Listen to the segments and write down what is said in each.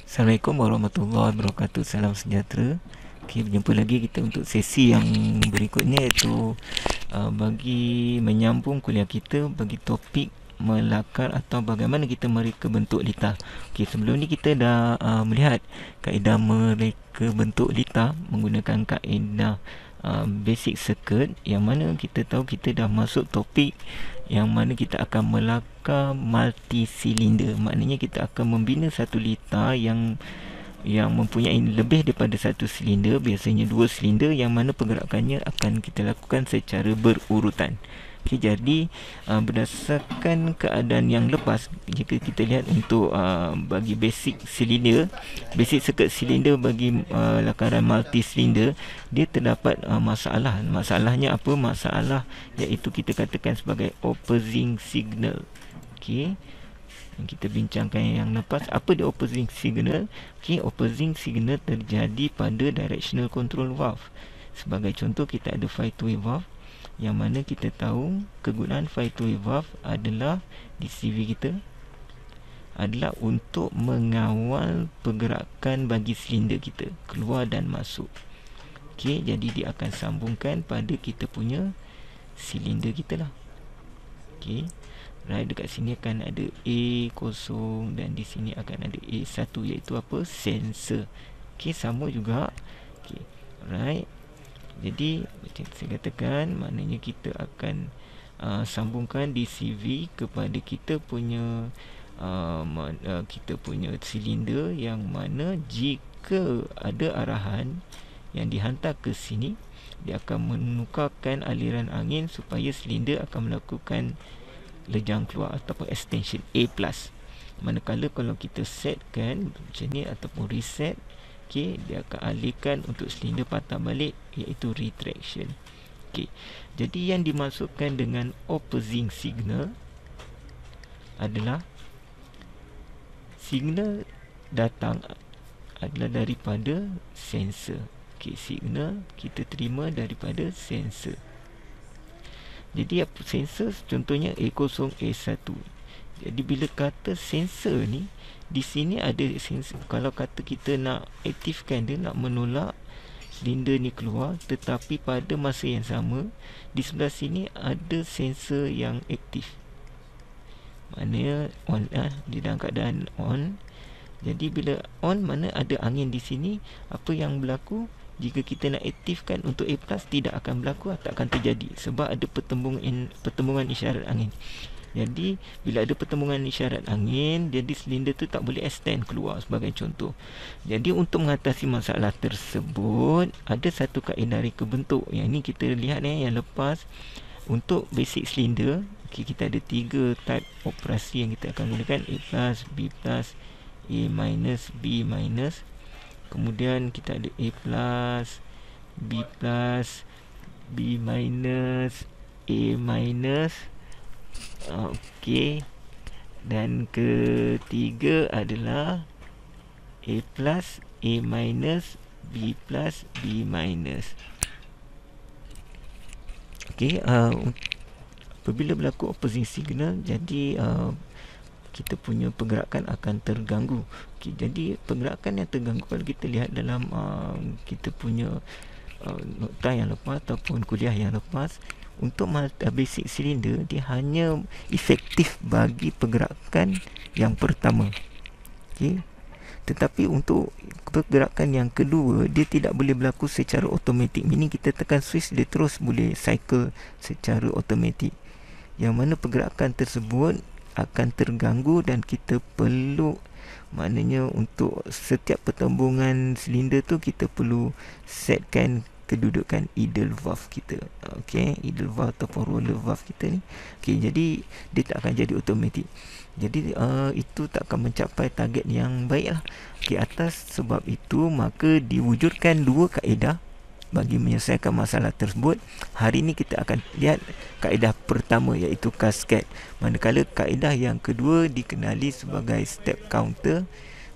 Assalamualaikum warahmatullahi wabarakatuh. Salam sejahtera. Okey, berjumpa lagi kita untuk sesi yang berikutnya, iaitu bagi menyambung kuliah kita bagi topik melakar atau bagaimana kita mereka bentuk litar. Okey, sebelum ni kita dah melihat kaedah mereka bentuk litar menggunakan kaedah basic circuit, yang mana kita tahu kita dah masuk topik yang mana kita akan melakar multi silinder. Maknanya kita akan membina satu litar yang mempunyai lebih daripada satu silinder, biasanya dua silinder, yang mana pergerakannya akan kita lakukan secara berurutan. Okay, jadi berdasarkan keadaan yang lepas, jika kita lihat untuk bagi basic silinder, basic circuit silinder bagi lakaran multi silinder, dia terdapat masalah. Masalahnya apa? Masalah iaitu kita katakan sebagai opposing signal. Okey, kita bincangkan yang lepas. Apa dia opposing signal? Okey, opposing signal terjadi pada directional control valve. Sebagai contoh, kita ada 5-way valve, yang mana kita tahu kegunaan 5-way valve adalah di CV kita adalah untuk mengawal pergerakan bagi silinder kita keluar dan masuk. Okey, jadi dia akan sambungkan pada kita punya silinder kita lah. Okey, right, dekat sini akan ada A0 dan di sini akan ada A1, iaitu apa? Sensor. Okey, sama juga. Okey, right. Jadi macam saya katakan, maknanya kita akan sambungkan di CV kepada kita punya silinder, yang mana jika ada arahan yang dihantar ke sini, dia akan menukarkan aliran angin supaya silinder akan melakukan lejang keluar ataupun extension A+. Manakala kalau kita setkan macam ni ataupun reset, okey, dia akan alihkan untuk silinder patah balik, iaitu retraction. Okey, jadi yang dimaksudkan dengan opposing signal adalah signal datang adalah daripada sensor. Okey, signal kita terima daripada sensor. Jadi apa sensor? Contohnya A0, A1. Jadi bila kata sensor ni, di sini ada sensor. Kalau kata kita nak aktifkan dia, nak menolak silinder ni keluar, tetapi pada masa yang sama di sebelah sini ada sensor yang aktif. Maknanya on lah, dia dalam keadaan on. Jadi bila on, mana ada angin di sini, apa yang berlaku? Jika kita nak aktifkan untuk A+, tidak akan berlaku, tak akan terjadi, sebab ada pertembungan isyarat angin. Jadi bila ada pertembungan isyarat angin, jadi silinder tu tak boleh extend keluar, sebagai contoh. Jadi untuk mengatasi masalah tersebut, ada satu kaedah reka bentuk. Yang ini kita lihat yang lepas. Untuk basic silinder, okay, kita ada 3 type operasi yang kita akan gunakan: A+, B+, A-, B-. Kemudian kita ada A+, B+, B-, A-. Okey, dan ketiga adalah A+, A-, B+, B-. Okey, apabila berlaku opposing signal, jadi kita punya pergerakan akan terganggu. Okey, jadi pergerakan yang terganggu, kalau kita lihat dalam kita punya nota yang lepas ataupun kuliah yang lepas, untuk basic silinder, dia hanya efektif bagi pergerakan yang pertama. Okey, tetapi untuk pergerakan yang kedua, dia tidak boleh berlaku secara automatik. Meaning kita tekan switch, dia terus boleh cycle secara automatik, yang mana pergerakan tersebut akan terganggu dan kita perlu, maknanya untuk setiap pertembungan silinder tu kita perlu setkan kedudukan idle valve kita. Okey, idle valve ataupun roller valve kita ni. Okey, jadi dia tak akan jadi automatik. Jadi itu tak akan mencapai target yang baik lah. Okey, atas sebab itu maka diwujudkan dua kaedah bagi menyelesaikan masalah tersebut. Hari ini kita akan lihat kaedah pertama, iaitu cascade. Manakala kaedah yang kedua dikenali sebagai step counter.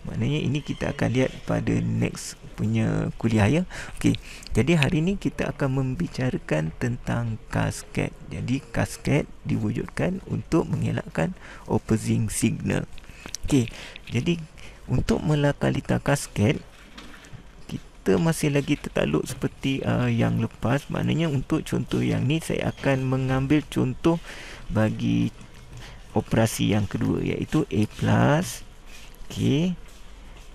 Maknanya ini kita akan lihat pada next punya kuliah ya. Okey, jadi hari ini kita akan membicarakan tentang cascade. Jadi cascade diwujudkan untuk mengelakkan opposing signal. Okey, jadi Untuk melakalitas kasket, kita masih lagi tertakluk seperti yang lepas. Maknanya untuk contoh yang ni, saya akan mengambil contoh bagi operasi yang kedua, iaitu A plus, okay,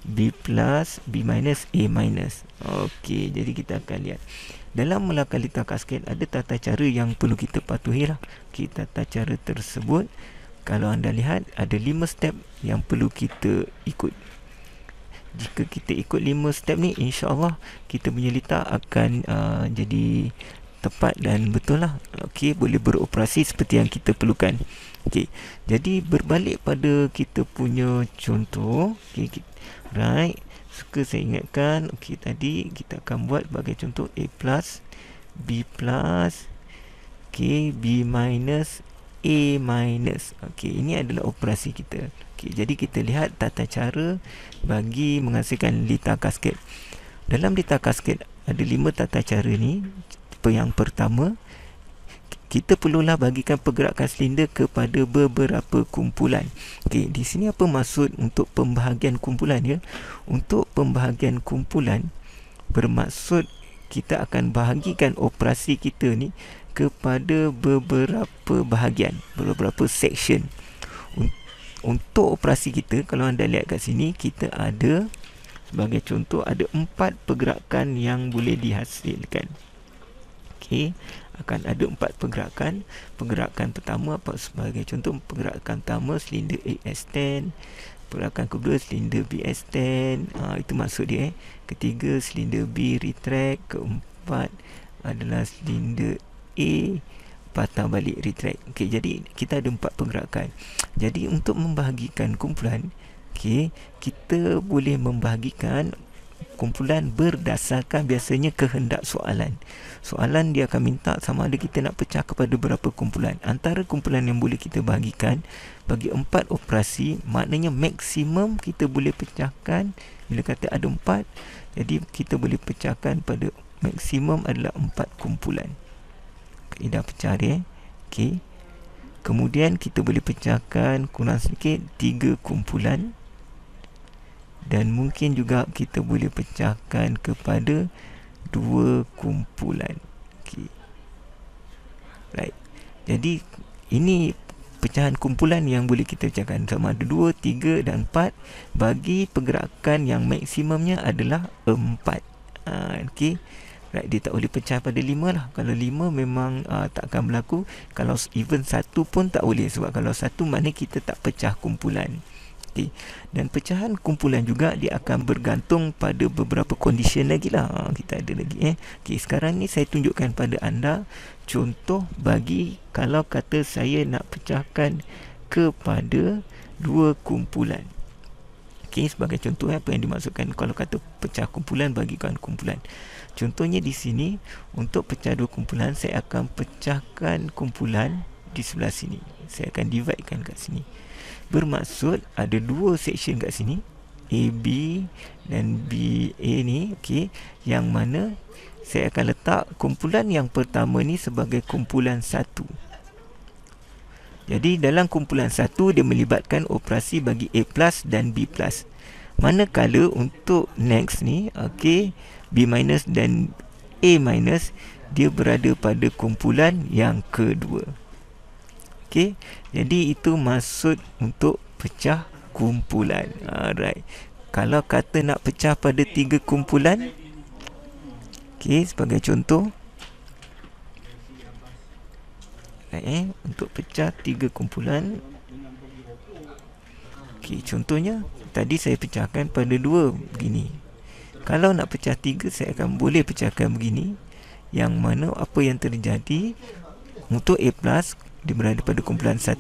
B plus, B minus, A minus. Okey, jadi kita akan lihat. Dalam melakalitas kasket, ada tata cara yang perlu kita patuhi lah. Okay, tata cara tersebut, kalau anda lihat, ada 5 step yang perlu kita ikut. Jika kita ikut 5 step ni, insya-Allah kita punya litar akan jadi tepat dan betul lah. Okey, boleh beroperasi seperti yang kita perlukan. Okey, jadi berbalik pada kita punya contoh. Okey, right. Suka saya ingatkan, okey, tadi kita akan buat sebagai contoh A plus, B plus, okey, B minus, A minus. Okey, ini adalah operasi kita. Okey, jadi kita lihat tata cara bagi menghasilkan litar kasket. Dalam litar kasket ada 5 tata cara ni. Yang pertama, kita perlulah bagikan pergerakan silinder kepada beberapa kumpulan. Okey, di sini apa maksud untuk pembahagian kumpulan ya? Untuk pembahagian kumpulan bermaksud kita akan bahagikan operasi kita ni kepada beberapa bahagian, beberapa section. Untuk operasi kita, kalau anda lihat kat sini, kita ada sebagai contoh ada 4 pergerakan yang boleh dihasilkan. Okey, akan ada 4 pergerakan. Pergerakan pertama apa sebagai contoh, pergerakan pertama silinder AS10, pergerakan kedua silinder BS10, itu maksud dia. Ketiga silinder B retract, keempat adalah silinder A patah balik retract. Okey, jadi kita ada 4 pergerakan. Jadi untuk membahagikan kumpulan, okey, kita boleh membahagikan kumpulan berdasarkan biasanya kehendak soalan. Soalan dia akan minta sama ada kita nak pecah kepada berapa kumpulan. Antara kumpulan yang boleh kita bahagikan bagi 4 operasi, maknanya maksimum kita boleh pecahkan bila kata ada 4. Jadi kita boleh pecahkan pada maksimum adalah 4 kumpulan. Okay, dah pecah dia. Okey. Kemudian kita boleh pecahkan kurang sedikit 3 kumpulan. Dan mungkin juga kita boleh pecahkan kepada 2 kumpulan. Okay. Right. Jadi ini pecahan kumpulan yang boleh kita pecahkan, sama ada 2, 3 dan 4 bagi pergerakan yang maksimumnya adalah 4. Okey. Right, dia tak boleh pecah pada 5 lah. Kalau 5 memang tak akan berlaku. Kalau even 1 pun tak boleh, sebab kalau 1 maknanya kita tak pecah kumpulan. Okay. Dan pecahan kumpulan juga dia akan bergantung pada beberapa condition lagi lah. Kita ada lagi okay, sekarang ni saya tunjukkan pada anda contoh bagi kalau kata saya nak pecahkan kepada 2 kumpulan. Okay, sebagai contoh apa yang dimaksudkan kalau kata pecah kumpulan, bagikan kumpulan. Contohnya di sini, untuk pecah 2 kumpulan, saya akan pecahkan kumpulan di sebelah sini. Saya akan dividekan kat sini. Bermaksud ada 2 section kat sini, AB dan BA ni, okey, yang mana saya akan letak kumpulan yang pertama ni sebagai kumpulan 1. Jadi dalam kumpulan 1 dia melibatkan operasi bagi A plus dan B plus. Manakala untuk next ni, okey, B minus dan A minus, dia berada pada kumpulan yang kedua. Okey, jadi itu maksud untuk pecah kumpulan. Alright. Kalau kata nak pecah pada 3 kumpulan, okey, sebagai contoh, untuk pecah 3 kumpulan, okey, contohnya tadi saya pecahkan pada 2 begini. Kalau nak pecah 3, saya akan boleh pecahkan begini, yang mana apa yang terjadi untuk A plus dia berada pada kumpulan 1,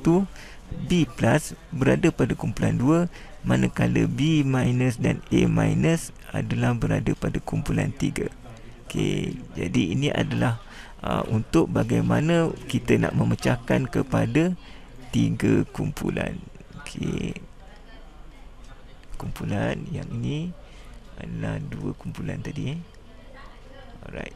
B plus berada pada kumpulan 2, manakala B minus dan A minus adalah berada pada kumpulan 3. Okey, jadi ini adalah untuk bagaimana kita nak memecahkan kepada 3 kumpulan. Okey. Kumpulan yang ini adalah 2 kumpulan tadi. Alright.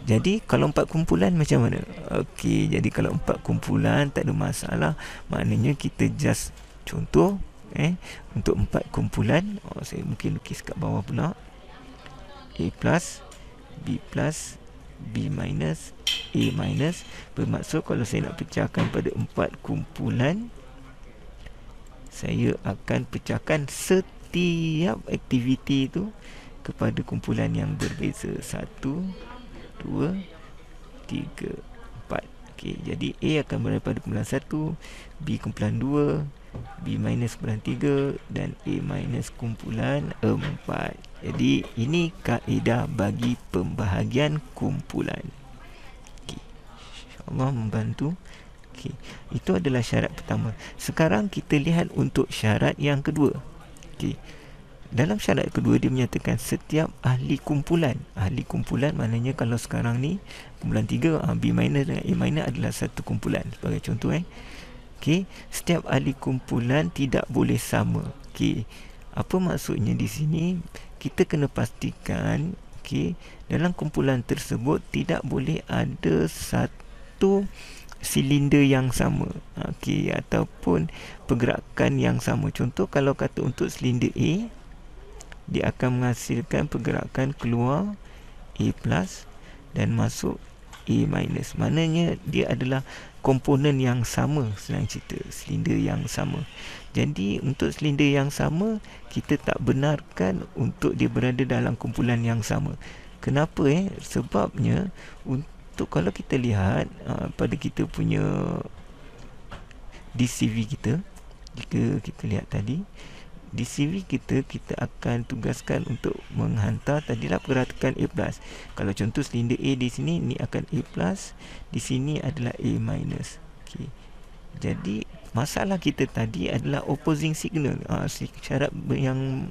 Jadi kalau 4 kumpulan macam mana? Okey, jadi kalau 4 kumpulan tak ada masalah. Maknanya kita just contoh, Untuk 4 kumpulan, saya mungkin lukis kat bawah pula. A plus, B plus, B minus, A minus. Bermaksud kalau saya nak pecahkan pada 4 kumpulan, saya akan pecahkan setiap aktiviti itu kepada kumpulan yang berbeza. 1, 2, 3, 4. Okey, jadi A akan berada pada kumpulan 1, B kumpulan 2, B minus kumpulan 3 dan A minus kumpulan 4. Jadi ini kaedah bagi pembahagian kumpulan. Okey, InsyaAllah membantu. Okey, itu adalah syarat pertama. Sekarang kita lihat untuk syarat yang kedua. Okey, dalam syarat kedua dia menyatakan setiap ahli kumpulan. Ahli kumpulan maknanya kalau sekarang ni kumpulan 3, B minus dengan A minus adalah satu kumpulan. Sebagai contoh Okey, setiap ahli kumpulan tidak boleh sama. Okey, apa maksudnya di sini? Kita kena pastikan dalam kumpulan tersebut tidak boleh ada satu silinder yang sama, ataupun pergerakan yang sama. Contoh kalau kata untuk silinder A, dia akan menghasilkan pergerakan keluar A plus dan masuk A minus. Maknanya dia adalah komponen yang sama, senang cerita, silinder yang sama. Jadi untuk silinder yang sama, kita tak benarkan untuk dia berada dalam kumpulan yang sama. Kenapa? Sebabnya untuk kalau kita lihat pada kita punya di CV kita, jika kita lihat tadi di CV kita akan tugaskan untuk menghantar tadilah pergerakan A plus. Kalau contoh silinder A di sini, ni akan A plus, di sini adalah A minus. Okey, jadi masalah kita tadi adalah opposing signal, syarat yang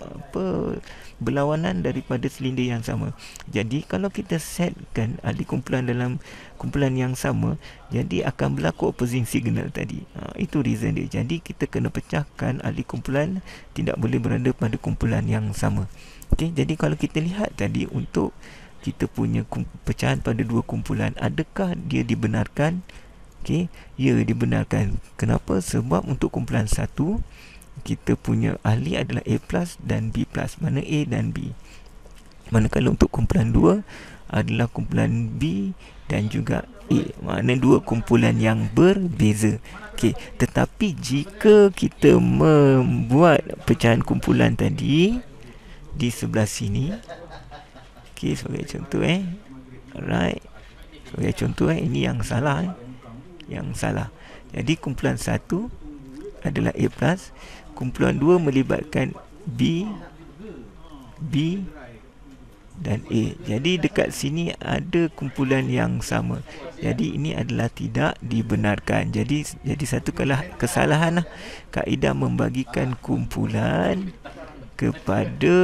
berlawanan daripada silinder yang sama. Jadi kalau kita setkan ahli kumpulan dalam kumpulan yang sama, jadi akan berlaku opposing signal tadi. Itu reason dia. Jadi kita kena pecahkan ahli kumpulan tidak boleh berada pada kumpulan yang sama. Okey, jadi kalau kita lihat tadi untuk kita punya pecahan pada dua kumpulan, adakah dia dibenarkan? Okey, ya, dibenarkan. Kenapa? Sebab untuk kumpulan 1 kita punya ahli adalah A plus dan B plus, mana A dan B. Manakala untuk kumpulan 2 adalah kumpulan B dan juga A, makna dua kumpulan yang berbeza. Okey, tetapi jika kita membuat pecahan kumpulan tadi di sebelah sini, okey, sebagai contoh alright, sebagai contoh ini yang salah yang salah. Jadi kumpulan 1 adalah A plus, kumpulan 2 melibatkan B dan A. Jadi dekat sini ada kumpulan yang sama. Jadi ini adalah tidak dibenarkan. Jadi satu kesalahan kaedah membagikan kumpulan kepada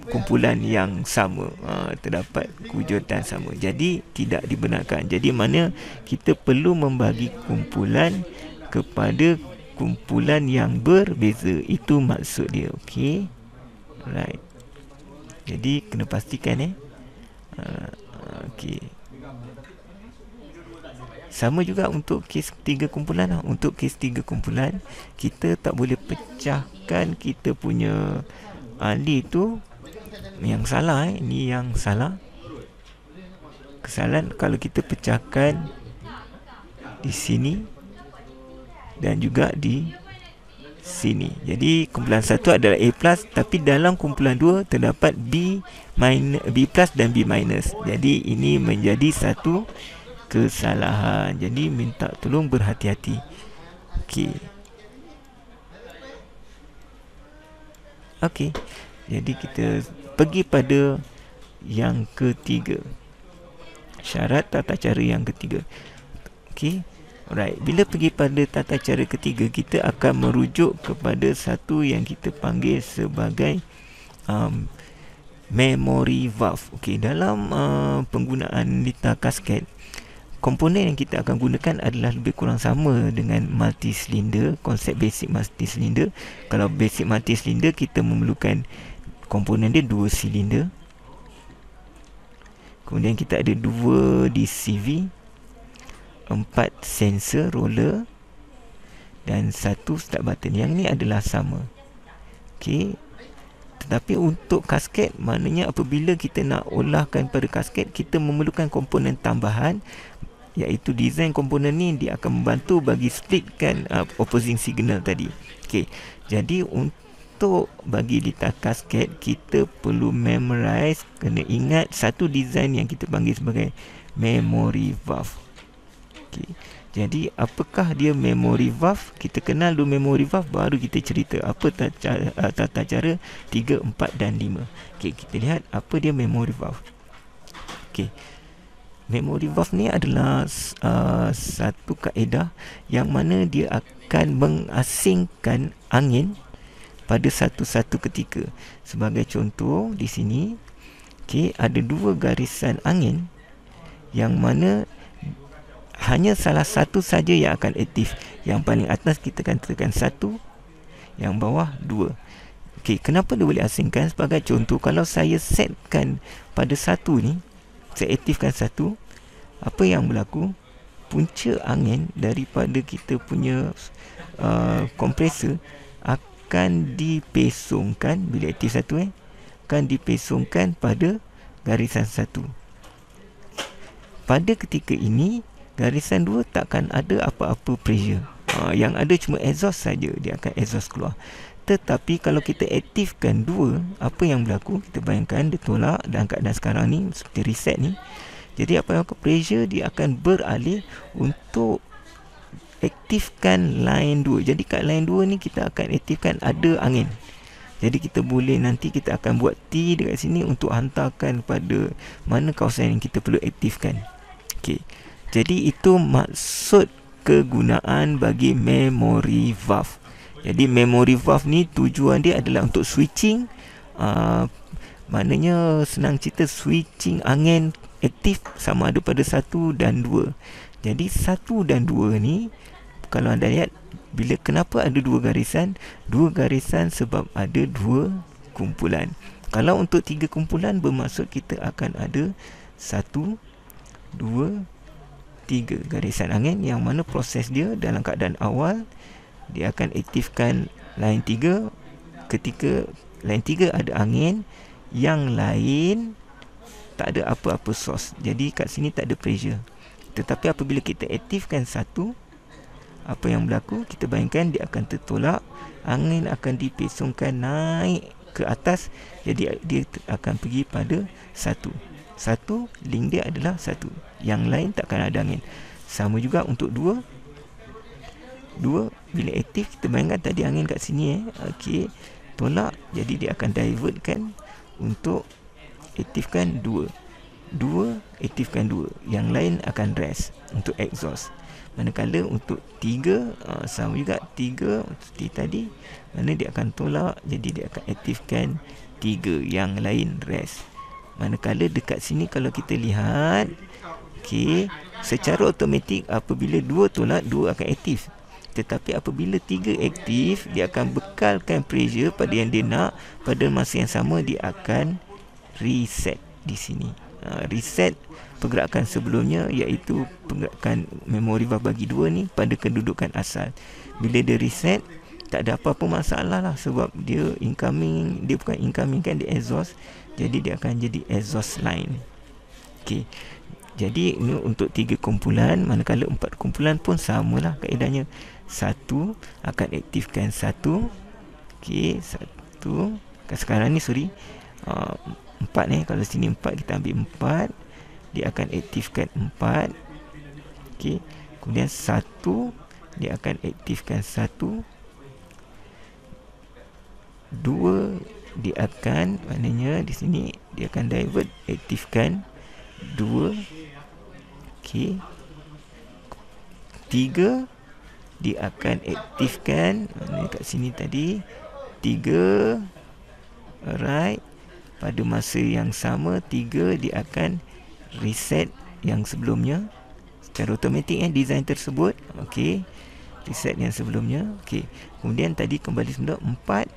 kumpulan yang sama, terdapat kewujudan sama. Jadi tidak dibenarkan. Jadi mana kita perlu membagi kumpulan kepada kumpulan yang berbeza. Itu maksud dia. Okey, right. Jadi kena pastikan okey. Sama juga untuk kes 3 kumpulan. Untuk kes 3 kumpulan, kita tak boleh pecahkan kita punya ahli tu yang salah. Ini yang salah. Kesalahan kalau kita pecahkan di sini dan juga di sini. Jadi kumpulan 1 adalah A plus, tapi dalam kumpulan 2 terdapat B plus dan B minus. Jadi ini menjadi satu kesalahan. Jadi minta tolong berhati-hati. Okey. Jadi kita pergi pada yang ketiga, syarat tata cara yang ketiga. Okey, alright. Bila pergi pada tata cara ketiga, kita akan merujuk kepada satu yang kita panggil sebagai memory valve. Okey, dalam penggunaan lita kasket, komponen yang kita akan gunakan adalah lebih kurang sama dengan multi silinder, konsep basic multi silinder. Kalau basic multi silinder, kita memerlukan komponen dia 2 silinder. Kemudian kita ada 2 DCV, 4 sensor roller dan satu start button. Yang ni adalah sama. Okey. Tetapi untuk kasket, maknanya apabila kita nak olahkan pada kasket, kita memerlukan komponen tambahan, iaitu design komponen ni dia akan membantu bagi splitkan opposing signal tadi. Okey. Jadi untuk bagi data kasket, kita perlu memorize, kena ingat satu design yang kita panggil sebagai memory valve. Okey. Jadi apakah dia memory valve? Kita kenal dulu memory valve, baru kita cerita apa tata cara 3, 4 dan 5. Okey, kita lihat apa dia memory valve. Okey. Memory valve ni adalah satu kaedah yang mana dia akan mengasingkan angin pada satu-satu ketika. Sebagai contoh di sini, okey, ada dua garisan angin yang mana hanya salah satu saja yang akan aktif. Yang paling atas kita akan tekan 1, yang bawah 2. Okey, kenapa dia boleh asingkan? Sebagai contoh, kalau saya setkan pada 1 ni, saya aktifkan 1, apa yang berlaku? Punca angin daripada kita punya kompresor akan dipesongkan bila aktif 1 akan dipesongkan pada garisan 1. Pada ketika ini, garisan 2 takkan ada apa-apa pressure. Yang ada cuma exhaust saja, dia akan exhaust keluar. Tetapi kalau kita aktifkan 2, apa yang berlaku? Kita bayangkan dia tolak dalam keadaan sekarang ni, seperti reset ni. Jadi apa yang berlaku? Pressure dia akan beralih untuk aktifkan line 2. Jadi kat line 2 ni kita akan aktifkan ada angin. Jadi kita boleh, nanti kita akan buat T dekat sini untuk hantarkan pada mana kawasan yang kita perlu aktifkan. Okey. Jadi itu maksud kegunaan bagi memory valve. Jadi memory valve ni tujuan dia adalah untuk switching, maknanya senang cerita switching angin aktif sama ada pada 1 dan 2. Jadi 1 dan 2 ni, kalau anda lihat, kenapa ada 2 garisan? 2 garisan sebab ada 2 kumpulan. Kalau untuk 3 kumpulan, bermaksud kita akan ada 1, 2, 3 garisan angin, yang mana proses dia dalam keadaan awal dia akan aktifkan line 3. Ketika line 3 ada angin, yang lain tak ada apa-apa source. Jadi kat sini tak ada pressure. Tetapi apabila kita aktifkan 1, apa yang berlaku? Kita bayangkan dia akan tertolak, angin akan dipesongkan naik ke atas. Jadi dia akan pergi pada 1. Link dia adalah 1. Yang lain takkan ada angin. Sama juga untuk 2. Bila aktif, kita bayangkan tadi angin kat sini Okey, tolak, jadi dia akan divertkan untuk aktifkan 2. Aktifkan 2. Yang lain akan rest untuk exhaust. Manakala untuk 3, sama juga 3 seperti tadi, mana dia akan tolak, jadi dia akan aktifkan 3. Yang lain rest. Manakala dekat sini kalau kita lihat, okey, secara automatik apabila 2 tolak, 2 akan aktif. Tetapi apabila 3 aktif, dia akan bekalkan pressure pada yang dia nak. Pada masa yang sama, dia akan reset di sini. Reset pergerakan sebelumnya, iaitu pergerakan memory valve bagi 2 ni pada kedudukan asal. Bila dia reset, tak ada apa-apa masalah lah, sebab dia incoming, dia bukan incoming kan, dia exhaust. Jadi dia akan jadi exhaust line. Okey. Jadi ini untuk 3 kumpulan, manakala 4 kumpulan pun samalah kaedahnya. 1 akan aktifkan 1. Okey, 1. Sekarang ni 4 ni, kalau sini 4, kita ambil 4, dia akan aktifkan 4. Okey. Kemudian 1 dia akan aktifkan 1. 2 dia akan, maknanya di sini dia akan divert, aktifkan 2. Okey. 3 dia akan aktifkan, maknanya kat sini tadi 3. Alright. Pada masa yang sama, 3 dia akan reset yang sebelumnya secara automatik design tersebut. Okey. Reset yang sebelumnya. Okey. Kemudian tadi kembali semula 4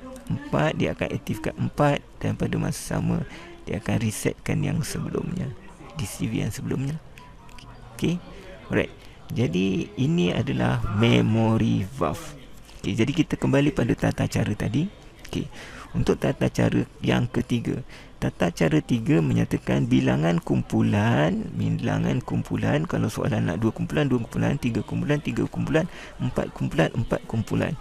dia akan aktifkan 4, dan pada masa sama dia akan resetkan yang sebelumnya, DCV yang sebelumnya. Okey. Alright. Jadi ini adalah memory valve. Okey, jadi kita kembali pada tata cara tadi. Okey. Untuk tata cara yang ketiga. Tata cara 3 menyatakan bilangan kumpulan kalau soalan nak 2 kumpulan, 2 kumpulan, 3 kumpulan, 3 kumpulan, 4 kumpulan, 4 kumpulan.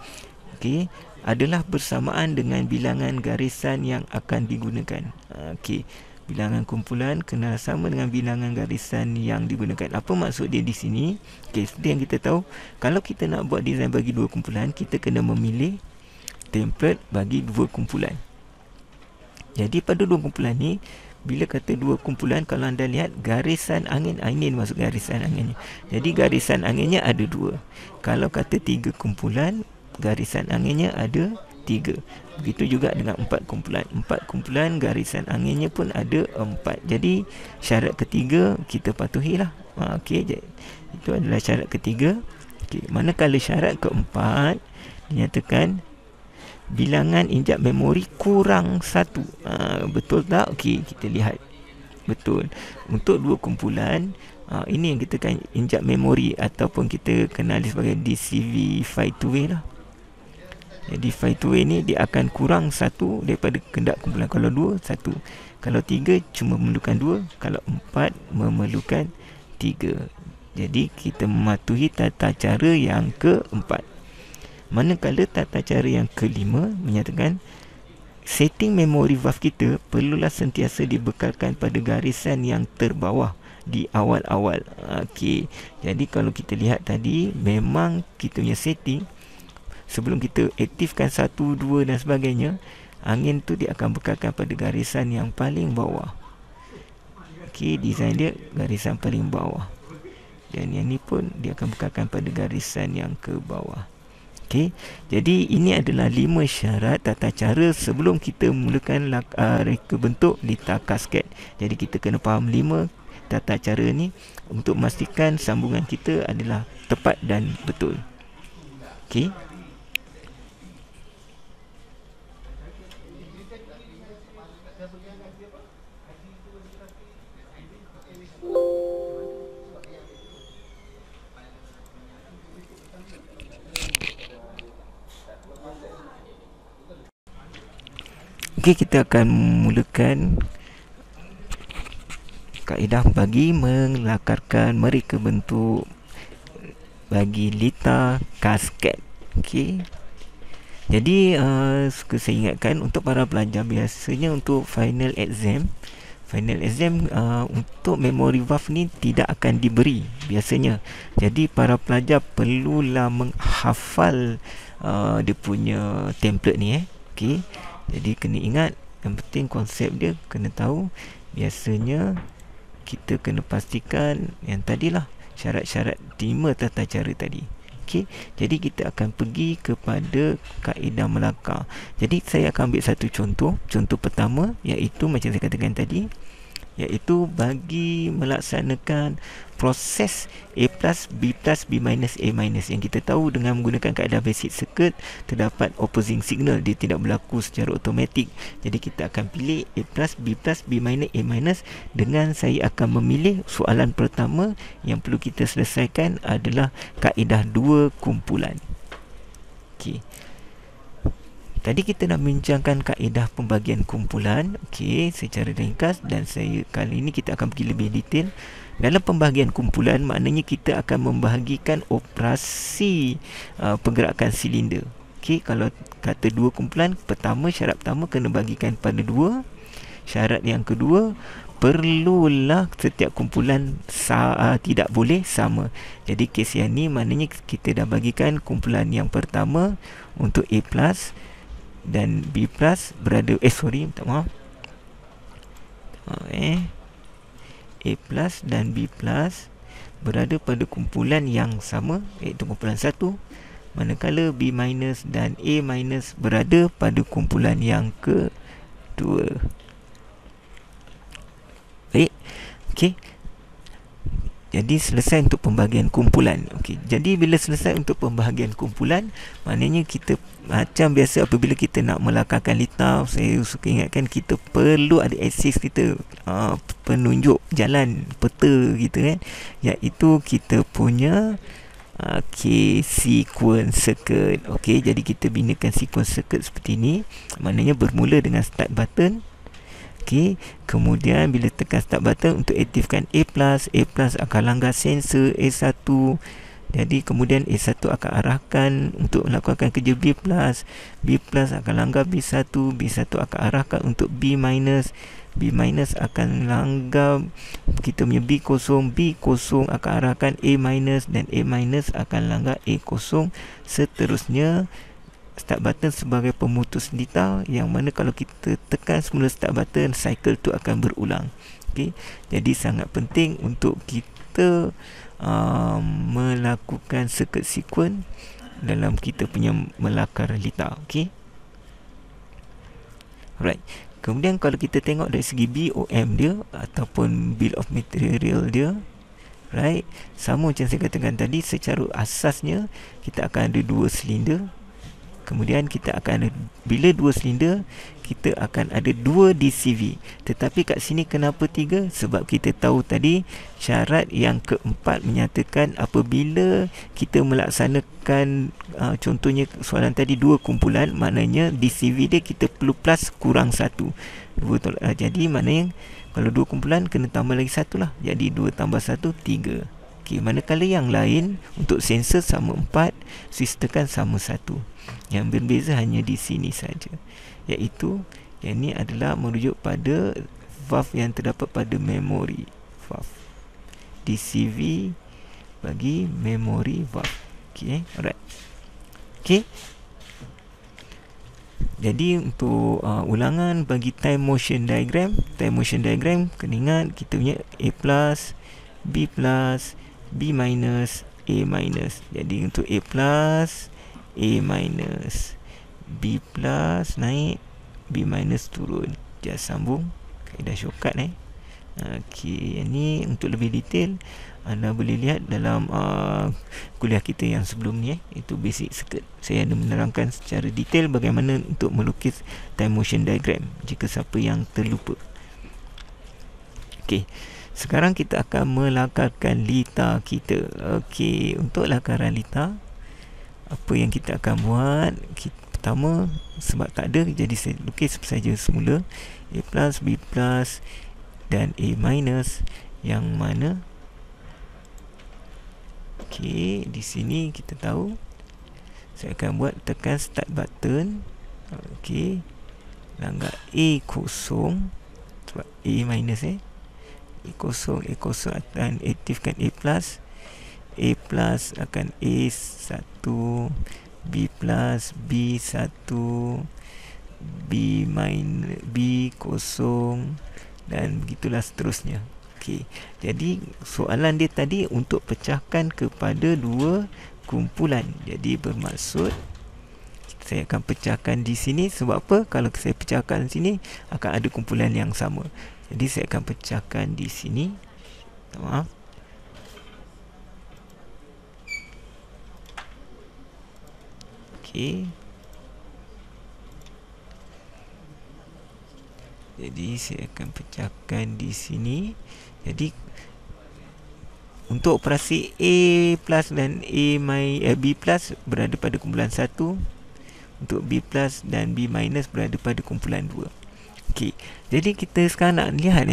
Okey, adalah bersamaan dengan bilangan garisan yang akan digunakan. Okey. Bilangan kumpulan kena sama dengan bilangan garisan yang digunakan. Apa maksud dia di sini? Okey, seperti yang kita tahu, kalau kita nak buat design bagi 2 kumpulan, kita kena memilih template bagi 2 kumpulan. Jadi pada 2 kumpulan ni, bila kata 2 kumpulan, kalau anda lihat garisan angin, ini masuk garisan anginnya. Jadi garisan anginnya ada 2. Kalau kata 3 kumpulan, garisan anginnya ada 3. Begitu juga dengan 4 kumpulan. 4 kumpulan garisan anginnya pun ada 4. Jadi syarat ketiga kita patuhilah. Okey, itu adalah syarat ketiga. Okey, manakala syarat keempat dinyatakan bilangan injap memori kurang 1. Betul tak? Okey, kita lihat. Betul. Untuk 2 kumpulan, ini yang kita kan injap memori ataupun kita kenali sebagai DCV file 2way lah. Jadi file 2way ni dia akan kurang 1 daripada kehendak kumpulan. Kalau 2, 1. Kalau 3 cuma memerlukan 2. Kalau 4 memerlukan 3. Jadi kita mematuhi tata cara yang keempat. Manakala tata cara yang kelima menyatakan setting memori valve kita perlulah sentiasa dibekalkan pada garisan yang terbawah di awal-awal. Okey. Jadi kalau kita lihat tadi, memang kita punya setting sebelum kita aktifkan 1, 2 dan sebagainya, angin tu dia akan bekalkan pada garisan yang paling bawah. Okey, design dia garisan paling bawah. Dan yang ni pun dia akan bekalkan pada garisan yang ke bawah. Okey, jadi ini adalah 5 syarat tata cara sebelum kita mulakan reka bentuk litar kasket. Jadi kita kena faham 5 tata cara ni untuk memastikan sambungan kita adalah tepat dan betul. Okey. Okey, kita akan mulakan kaedah bagi melakarkan mereka bentuk bagi litar kasket. Okey. Jadi suka saya ingatkan untuk para pelajar, biasanya untuk final exam untuk memory valve ni tidak akan diberi biasanya. Jadi para pelajar perlulah menghafal dia punya template ni Okey. Jadi kena ingat, yang penting konsep dia kena tahu. Biasanya kita kena pastikan yang tadilah syarat-syarat 5 tata cara tadi. Okey, jadi kita akan pergi kepada kaedah melakar. Jadi saya akan ambil satu contoh. Contoh pertama iaitu macam saya katakan tadi, iaitu bagi melaksanakan proses A plus, B plus, B minus, A minus. Yang kita tahu dengan menggunakan kaedah basic circuit, terdapat opposing signal, dia tidak berlaku secara automatik. Jadi kita akan pilih A plus, B plus, B minus, A minus. Dengan saya akan memilih soalan pertama yang perlu kita selesaikan adalah kaedah 2 kumpulan. Okey. Tadi kita dah bincangkan kaedah pembagian kumpulan, okey, secara ringkas, dan kali ini kita akan pergi lebih detail. Dalam pembahagian kumpulan, maknanya kita akan membahagikan operasi pergerakan silinder. Okey, kalau kata 2 kumpulan, syarat pertama kena bagikan pada 2. Syarat yang kedua, perlulah setiap kumpulan tidak boleh sama. Jadi kes yang ni maknanya kita dah bagikan kumpulan yang pertama untuk A plus dan B plus berada minta maaf. A plus dan B plus berada pada kumpulan yang sama, iaitu kumpulan 1, manakala B minus dan A minus berada pada kumpulan yang kedua. Baik. Okey. Jadi selesai untuk pembahagian kumpulan. Okey. Jadi bila selesai untuk pembahagian kumpulan, maknanya kita macam biasa apabila kita nak melakarkan litar, saya suka ingatkan kita perlu ada akses kita, penunjuk jalan, peta kita iaitu kita punya Okey, sequence circuit. Okey, jadi kita binakan sequence circuit seperti ini. Maknanya bermula dengan start button. Okey, kemudian bila tekan start button untuk aktifkan A+, akan langgar sensor A1. Jadi kemudian A1 akan arahkan untuk melakukan kerja B+, akan langgar B1, B1 akan arahkan untuk B-, B- akan langgar kita punya B0, B0 akan arahkan A-, dan A- akan langgar A0. Seterusnya, start button sebagai pemutus lita, yang mana kalau kita tekan semula start button, cycle tu akan berulang. Okay? Jadi sangat penting untuk kita melakukan circuit sequence dalam kita punya melakar lita. Okay? Alright. Kemudian kalau kita tengok dari segi BOM dia ataupun bill of material dia, right, sama macam saya katakan tadi, secara asasnya kita akan ada 2 silinder. Kemudian kita akan ada, bila 2 silinder, kita akan ada 2 DCV. Tetapi kat sini kenapa 3? Sebab kita tahu tadi syarat yang keempat menyatakan apabila kita melaksanakan contohnya soalan tadi 2 kumpulan, maknanya DCV dia kita perlu plus kurang 1. Jadi maknanya kalau 2 kumpulan kena tambah lagi 1 lah. Jadi 2 tambah 1, 3. Okey, manakala yang lain untuk sensor sama 4, switch tekan sama 1. Yang berbeza hanya di sini saja, iaitu yang ini adalah merujuk pada valve yang terdapat pada memori valve, DCV bagi memori valve. Okey, alright. Okey. Jadi untuk ulangan bagi time motion diagram, kena ingat kita punya A+, B+, B-, A-. Jadi untuk A+, A-, B+ naik, B- turun. Just sambung kaedah shortcut Okey, ini untuk lebih detail anda boleh lihat dalam kuliah kita yang sebelum ni, itu basic circuit. Saya ada menerangkan secara detail bagaimana untuk melukis time motion diagram jika siapa yang terlupa. Okey, sekarang kita akan melakarkan lita kita. Okey, untuk lakaran lita, apa yang kita akan buat, pertama, sebab tak ada, jadi saya lukis saja semula A+, B+, dan A-, yang mana okey, di sini kita tahu saya akan buat tekan start button. Okey, langgar A0 sebab A-, A0 akan aktifkan A+, akan A1, B+, B1, B-, dan begitulah seterusnya. Okey, jadi soalan dia tadi untuk pecahkan kepada 2 kumpulan. Jadi bermaksud saya akan pecahkan di sini. Sebab apa? Kalau saya pecahkan di sini akan ada kumpulan yang sama. Jadi saya akan pecahkan di sini. Maaf. Okey. Jadi saya akan pecahkan di sini. Jadi untuk operasi A+ dan B+ berada pada kumpulan 1. Untuk B+ dan B- berada pada kumpulan 2. Okey, jadi kita sekarang nak lihat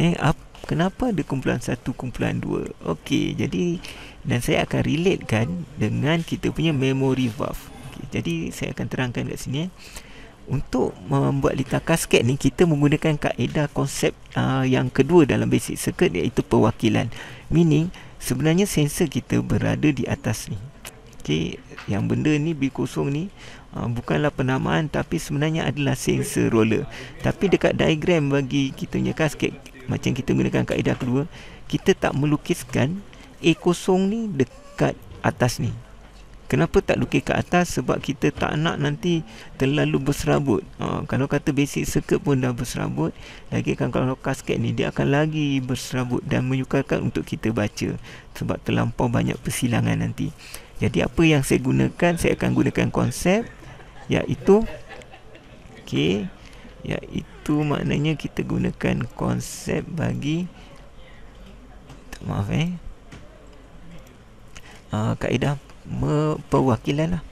kenapa ada kumpulan 1, kumpulan 2. Okey, jadi dan saya akan relatekan dengan kita punya memory valve. Okey, jadi saya akan terangkan kat sini. Untuk membuat lita kasket ni, kita menggunakan kaedah konsep yang kedua dalam basic circuit, iaitu perwakilan. Meaning, sebenarnya sensor kita berada di atas ni. Okey, yang benda ni B0 ni bukanlah penamaan, tapi sebenarnya adalah sensor roller. Tapi dekat diagram bagi kita punya kasket, macam kita gunakan kaedah kedua, kita tak melukiskan A0 ni dekat atas ni. Kenapa tak lukis ke atas? Sebab kita tak nak nanti terlalu berserabut. Kalau kata basic circuit pun dah berserabut, lagi kan kalau kasket ni dia akan lagi berserabut dan menyukarkan untuk kita baca, sebab terlampau banyak persilangan nanti. Jadi apa yang saya gunakan, saya akan gunakan konsep, iaitu okey, iaitu maknanya kita gunakan konsep bagi kaedah perwakilan lah.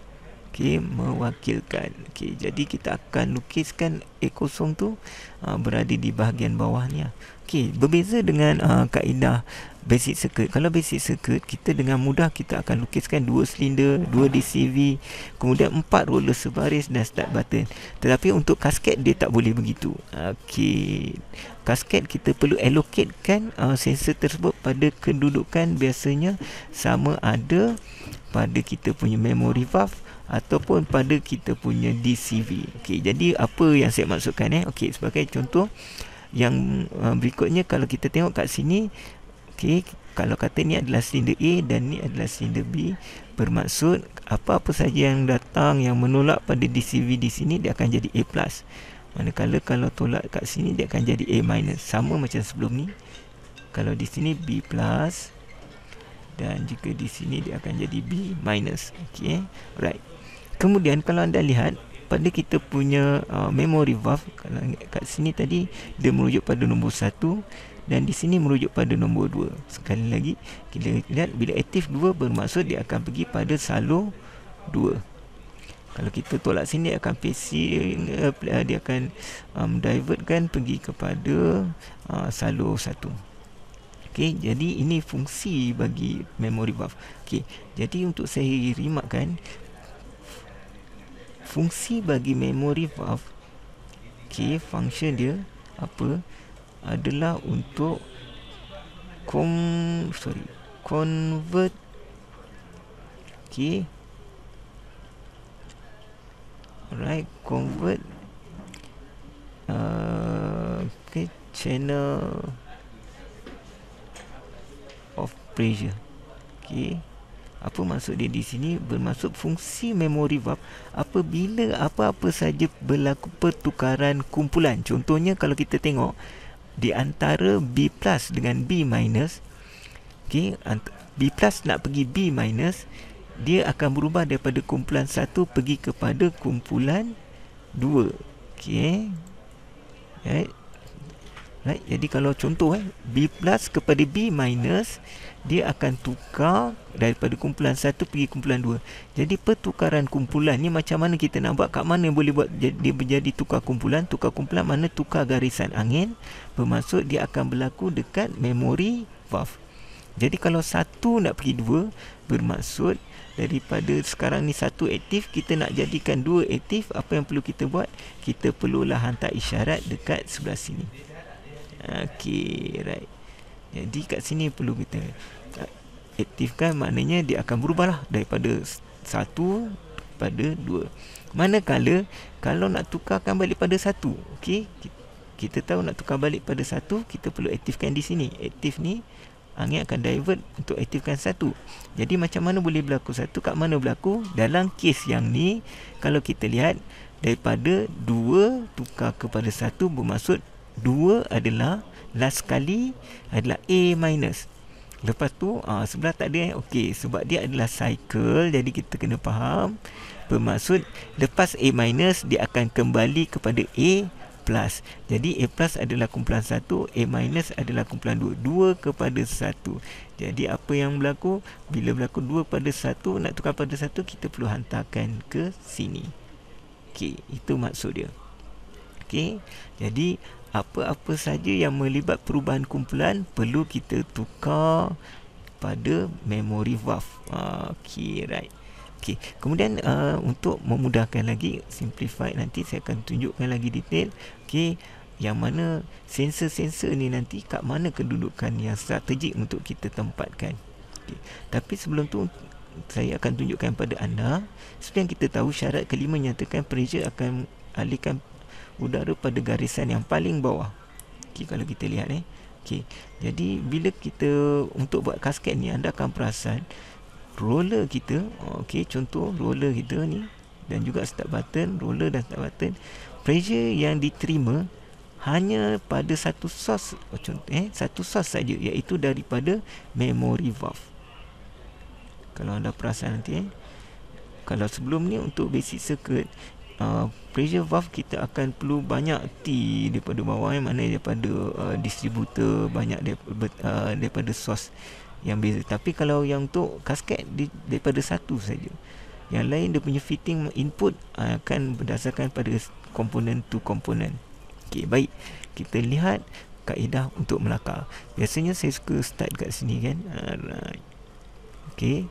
Okey, mewakilkan. Okey, jadi kita akan lukiskan A0 tu berada di bahagian bawah ni lah. Okey, berbeza dengan kaedah basic circuit. Kalau basic circuit, kita dengan mudah kita akan lukiskan 2 silinder, 2 DCV, kemudian 4 roller sebaris dan start button. Tetapi untuk kasket dia tak boleh begitu. Okey, kasket kita perlu allocatekan sensor tersebut pada kedudukan biasanya sama ada pada kita punya memory valve ataupun pada kita punya DCV. Okey, jadi apa yang saya maksudkan okey, sebagai contoh yang berikutnya, kalau kita tengok kat sini, okey, kalau kata ni adalah silinder A dan ni adalah silinder B, bermaksud apa-apa saja yang datang yang menolak pada DCV di sini dia akan jadi A+. Manakala kalau tolak kat sini dia akan jadi A-. Sama macam sebelum ni. Kalau di sini B+, dan jika di sini dia akan jadi B-. Okey, right. Kemudian kalau anda lihat pada kita punya memory valve, kalau kat sini tadi dia merujuk pada nombor 1 dan di sini merujuk pada nombor 2. Sekali lagi kita lihat bila aktif 2 bermaksud dia akan pergi pada salur 2. Kalau kita tolak sini dia akan dia akan divertkan pergi kepada salur 1. Okey, jadi ini fungsi bagi memory valve. Okey, jadi untuk saya rimakkan fungsi bagi memory valve, okey, function dia apa adalah untuk convert, okey, alright, convert okey, channel of pressure. Okey, apa maksud dia di sini? Bermaksud fungsi memory valve apabila apa-apa saja berlaku pertukaran kumpulan. Contohnya kalau kita tengok di antara B+ dengan B-, okey, B+ nak pergi B-, dia akan berubah daripada kumpulan 1 pergi kepada kumpulan 2. Okey. Right. Jadi kalau contoh B+ kepada B-, dia akan tukar daripada kumpulan 1 pergi kumpulan 2. Jadi pertukaran kumpulan ni macam mana kita nak buat? Kat mana boleh buat dia menjadi tukar kumpulan? Tukar kumpulan mana? Tukar garisan angin. Bermaksud dia akan berlaku dekat memory valve. Jadi kalau 1 nak pergi 2, bermaksud daripada sekarang ni 1 aktif, kita nak jadikan 2 aktif, apa yang perlu kita buat? Kita perlulah hantar isyarat dekat sebelah sini. Okey, right. Jadi kat sini perlu kita aktifkan, maknanya dia akan berubahlah daripada 1 pada 2. Manakala kalau nak tukarkan balik pada 1, okey, kita tahu nak tukar balik pada 1, kita perlu aktifkan di sini. Aktif ni angin akan divert untuk aktifkan 1. Jadi macam mana boleh berlaku 1? Kat mana berlaku? Dalam kes yang ni, kalau kita lihat daripada 2 tukar kepada 1, bermaksud 2 adalah last kali adalah A-. Lepas tu sebelah tak ada okey, sebab dia adalah cycle, jadi kita kena faham bermaksud lepas A- dia akan kembali kepada A+. Jadi A+ adalah kumpulan 1, A- adalah kumpulan 2. 2 kepada 1. Jadi apa yang berlaku? Bila berlaku 2 pada 1, nak tukar pada 1, kita perlu hantarkan ke sini. Okey, itu maksud dia. Okey, jadi apa-apa saja yang melibat perubahan kumpulan perlu kita tukar pada memory valve. Okey, right. Okey, kemudian untuk memudahkan lagi, simplify, nanti saya akan tunjukkan lagi detail. Okey, yang mana sensor-sensor ni nanti kat mana kedudukan yang strategik untuk kita tempatkan. Okey, tapi sebelum tu saya akan tunjukkan pada anda, seperti yang kita tahu, syarat kelima nyatakan pressure akan alihkan udara pada garisan yang paling bawah. Okey, kalau kita lihat okey, jadi bila kita untuk buat kasket ni, anda akan perasan roller kita, okey, contoh roller kita ni dan juga start button, roller dan start button, pressure yang diterima hanya pada satu source, contoh satu source saja, iaitu daripada memory valve. Kalau anda perasan nanti kalau sebelum ni untuk basic circuit, pressure valve kita akan perlu banyak T daripada bawah, mana daripada distributor, banyak daripada source yang beza. Tapi kalau yang untuk kasket daripada satu saja. Yang lain dia punya fitting input akan berdasarkan pada komponen to komponen. Okey, baik. Kita lihat kaedah untuk melakar. Biasanya saya suka start kat sini kan. Alright. Okey.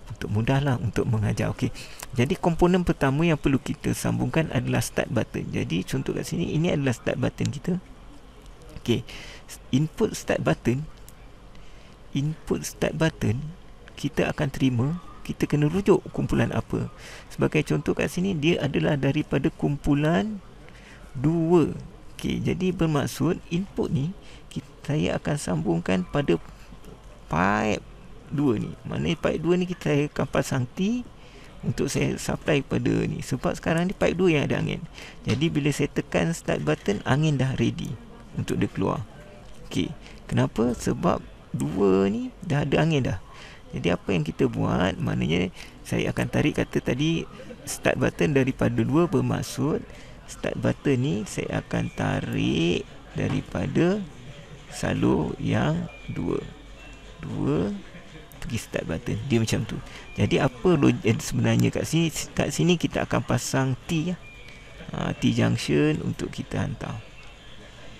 Untuk mudahlah untuk mengajar. Okey. Jadi komponen pertama yang perlu kita sambungkan adalah start button. Jadi contoh kat sini, ini adalah start button kita. Okey. Input start button kita akan terima, kita kena rujuk kumpulan apa. Sebagai contoh kat sini, dia adalah daripada kumpulan 2. Okey, jadi bermaksud input ni saya akan sambungkan pada pipe 2 ni. Maknanya pipe 2 ni saya akan pasang T untuk saya supply pada ni. Sebab sekarang ni pipe 2 yang ada angin. Jadi bila saya tekan start button, angin dah ready untuk dia keluar. Okey, kenapa? Sebab 2 ni dah ada angin dah. Jadi apa yang kita buat, maknanya saya akan tarik kata tadi start button daripada 2, bermaksud start button ni saya akan tarik daripada salur yang 2 pergi start button. Dia macam tu. Jadi apa sebenarnya kat sini kita akan pasang T ya. T junction untuk kita hantar.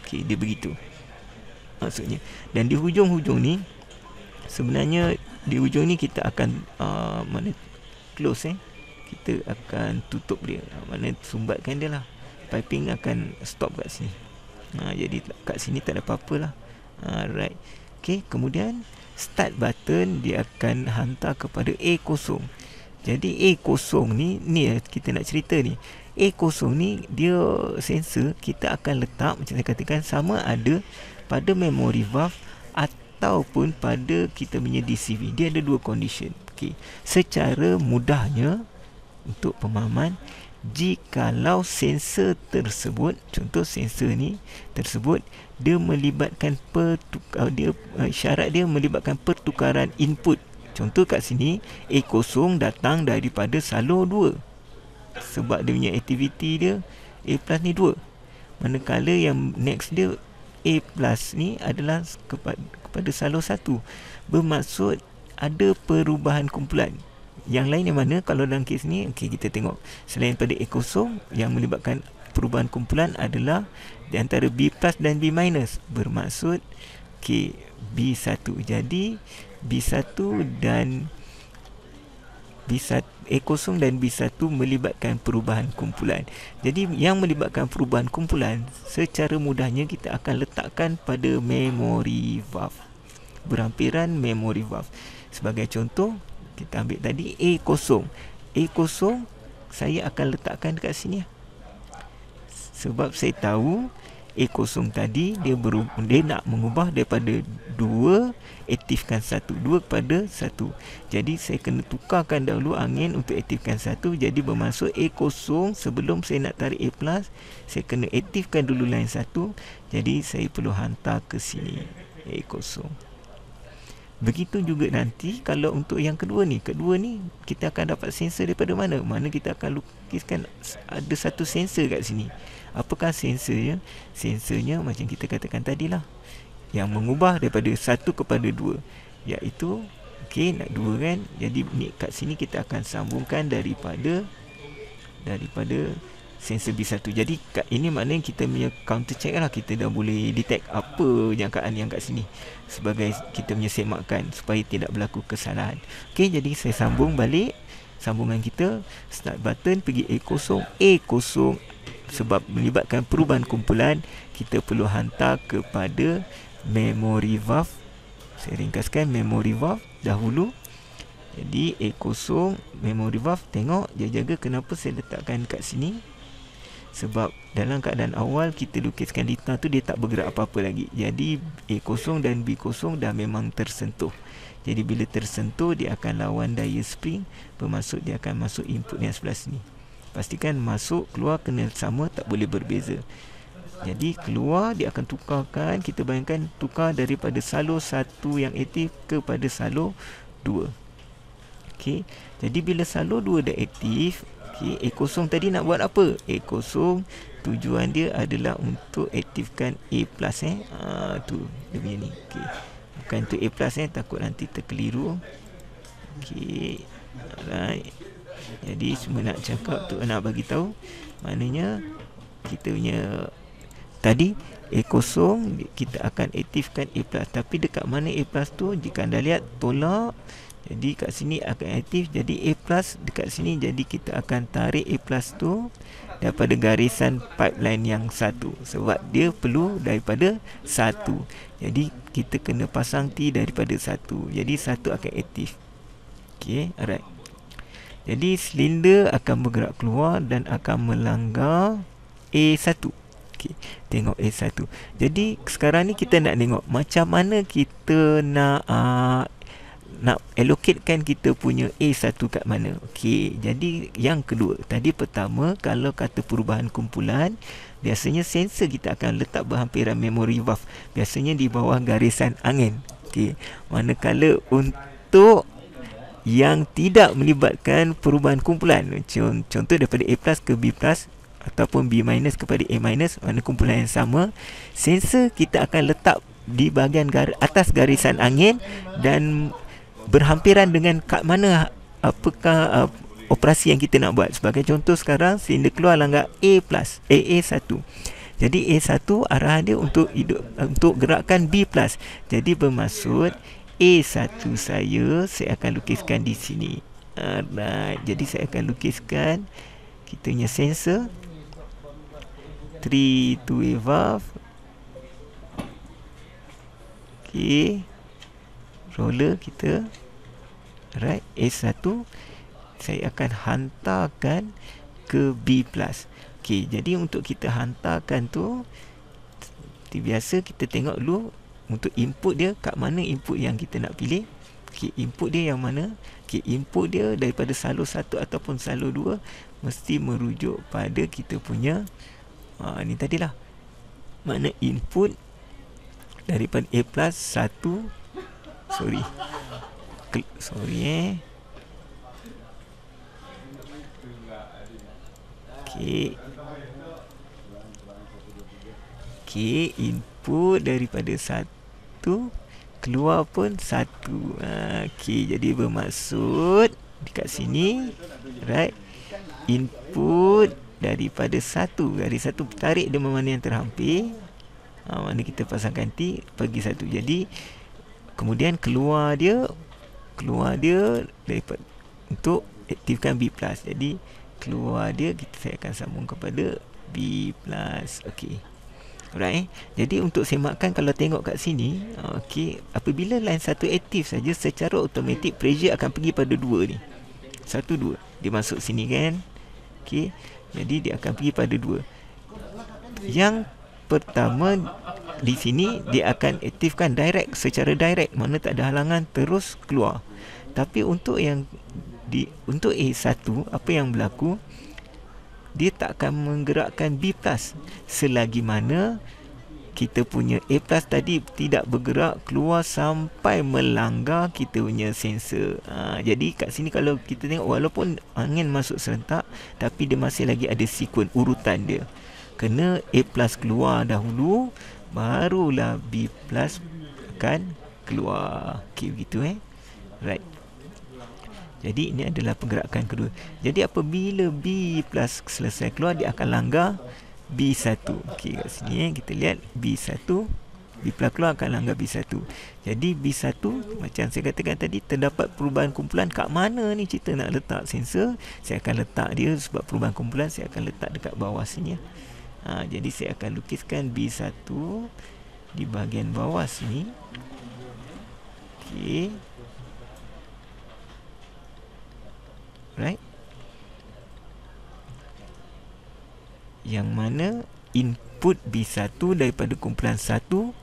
Okey, dia begitu maksudnya. Dan di hujung-hujung ni, sebenarnya di hujung ni kita akan mana close kita akan tutup dia, mana sumbatkan dia lah. Piping akan stop kat sini. Jadi kat sini tak ada apa-apa lah. Right. Okey, kemudian start button dia akan hantar kepada A0. Jadi A0 ni kita nak cerita ni. A0 ni dia sensor kita akan letak, macam saya katakan, sama ada pada memory valve ataupun pada kita punya DCV. Dia ada 2 condition. Okey. Secara mudahnya untuk pemahaman, jikalau sensor tersebut, contoh sensor ni tersebut, dia melibatkan syarat dia melibatkan pertukaran input. Contoh kat sini A0 datang daripada salur 2. Sebab dia punya aktiviti dia A plus ni 2. Manakala yang next dia A plus ni adalah kepada salur 1. Bermaksud ada perubahan kumpulan. Yang lain yang mana? Kalau dalam kes ni, okey, kita tengok selain pada A0 yang melibatkan perubahan kumpulan adalah di antara B plus dan B minus. Bermaksud okey, B1. Jadi B1 dan B1, A0 dan B1 melibatkan perubahan kumpulan. Jadi yang melibatkan perubahan kumpulan, secara mudahnya kita akan letakkan pada memory valve, berhampiran memory valve. Sebagai contoh, kita ambil tadi A0. A0 saya akan letakkan dekat sini. Sebab saya tahu A0 tadi dia nak mengubah daripada 2 aktifkan 1, 2 kepada 1. Jadi saya kena tukarkan dahulu angin untuk aktifkan 1. Jadi bermaksud A0 sebelum saya nak tarik A plus, saya kena aktifkan dulu line 1. Jadi saya perlu hantar ke sini A0. Begitu juga nanti kalau untuk yang kedua ni kita akan dapat sensor daripada mana? Mana kita akan lukiskan ada satu sensor kat sini. Apakah sensornya? Sensornya macam kita katakan tadilah, yang mengubah daripada 1 kepada 2, iaitu okey, nak 2 kan. Jadi ni kat sini kita akan sambungkan daripada sensor B1. Jadi kat ini maknanya kita punya counter check lah, kita dah boleh detect apa jangkaan yang kat sini sebagai kita punya semakan supaya tidak berlaku kesalahan. Okey, jadi saya sambung balik sambungan kita. Start button pergi A0. A0 sebab melibatkan perubahan kumpulan, kita perlu hantar kepada memory valve. Saya ringkaskan memory valve dahulu. Jadi A0 memory valve, tengok dia jaga kenapa saya letakkan kat sini. Sebab dalam keadaan awal kita lukiskan lintah tu, dia tak bergerak apa-apa lagi. Jadi A0 dan B0 dah memang tersentuh. Jadi bila tersentuh, dia akan lawan daya spring. Bermaksud dia akan masuk input yang sebelah sini. Pastikan masuk keluar kena sama, tak boleh berbeza. Jadi keluar dia akan tukarkan, kita bayangkan tukar daripada salur 1 yang aktif kepada salur 2. Okey, jadi bila salur 2 dah aktif, okey, A0 tadi nak buat apa? A0 tujuan dia adalah untuk aktifkan A plus tu dia punya ni. Okey. Bukan untuk A plus takut nanti terkeliru. Okey. Alright. Jadi cuma nak cakap tu, nak bagi tahu maknanya kita punya tadi A0 kita akan aktifkan A plus, tapi dekat mana A plus tu jika anda lihat tolak, jadi kat sini akan aktif jadi A plus dekat sini, jadi kita akan tarik A plus tu daripada garisan pipeline yang satu sebab dia perlu daripada satu, jadi kita kena pasang T daripada satu, jadi satu akan aktif. Okey, alright. Jadi silinder akan bergerak keluar dan akan melanggar A1. Okey, tengok A1. Jadi sekarang ni kita nak tengok macam mana kita nak allocatekan kita punya A1 kat mana. Okey, jadi yang kedua, tadi pertama kalau kata perubahan kumpulan, biasanya sensor kita akan letak berhampiran memory valve, biasanya di bawah garisan angin. Okey, manakala untuk yang tidak melibatkan perubahan kumpulan, contoh daripada A plus ke B plus ataupun B minus kepada A minus, mana kumpulan yang sama, sensor kita akan letak di bahagian atas garisan angin dan berhampiran dengan kat mana, apakah operasi yang kita nak buat. Sebagai contoh sekarang silinder keluar langgar A plus, A1. Jadi A1 arah dia untuk gerakan B plus. Jadi bermaksud A1 saya akan lukiskan di sini. Alright, jadi saya akan lukiskan kita punya sensor 3 two-way valve. Okey, roller kita. Alright, A1 saya akan hantarkan ke B plus. Okey, jadi untuk kita hantarkan tu, seperti biasa kita tengok dulu untuk input dia kat mana input yang kita nak pilih. Okey, input dia yang mana? Okey, input dia daripada salur 1 ataupun salur 2 mesti merujuk pada kita punya ni tadilah. Mana input daripada A plus 1. Sorry. Okey, input daripada 1 keluar pun 1. Okey, jadi bermaksud dekat sini, right, input daripada 1, dari 1 tarik dia mana yang terhampir, mana kita pasangkan T, pergi 1. Jadi kemudian keluar dia daripada untuk aktifkan B plus. Jadi keluar dia saya akan sambung kepada B plus. Okey. Alright. Jadi untuk semakkan, kalau tengok kat sini, okey, apabila line 1 aktif saja, secara automatik pressure akan pergi pada 2 ni. 1 2. Dia masuk sini kan. Okey. Jadi dia akan pergi pada 2. Yang pertama di sini dia akan aktifkan direct, secara direct, mana tak ada halangan, terus keluar. Tapi untuk untuk A1 apa yang berlaku? Dia tak akan menggerakkan B plus selagi mana kita punya A plus tadi tidak bergerak keluar sampai melanggar kita punya sensor. Jadi kat sini kalau kita tengok, walaupun angin masuk serentak, tapi dia masih lagi ada sekuen urutan dia. Kena A plus keluar dahulu, barulah B plus akan keluar. Okey, begitu right. Jadi ini adalah pergerakan kedua. Jadi apabila B plus selesai keluar, dia akan langgar B1. Okey, kat sini kita lihat B1, B plus keluar akan langgar B1. Jadi B1 macam saya katakan tadi, terdapat perubahan kumpulan. Kat mana ni kita nak letak sensor? Saya akan letak dia, sebab perubahan kumpulan saya akan letak dekat bawah sini. Jadi saya akan lukiskan B1 di bahagian bawah sini. Okey. Right. Yang mana input B1 daripada kumpulan 1,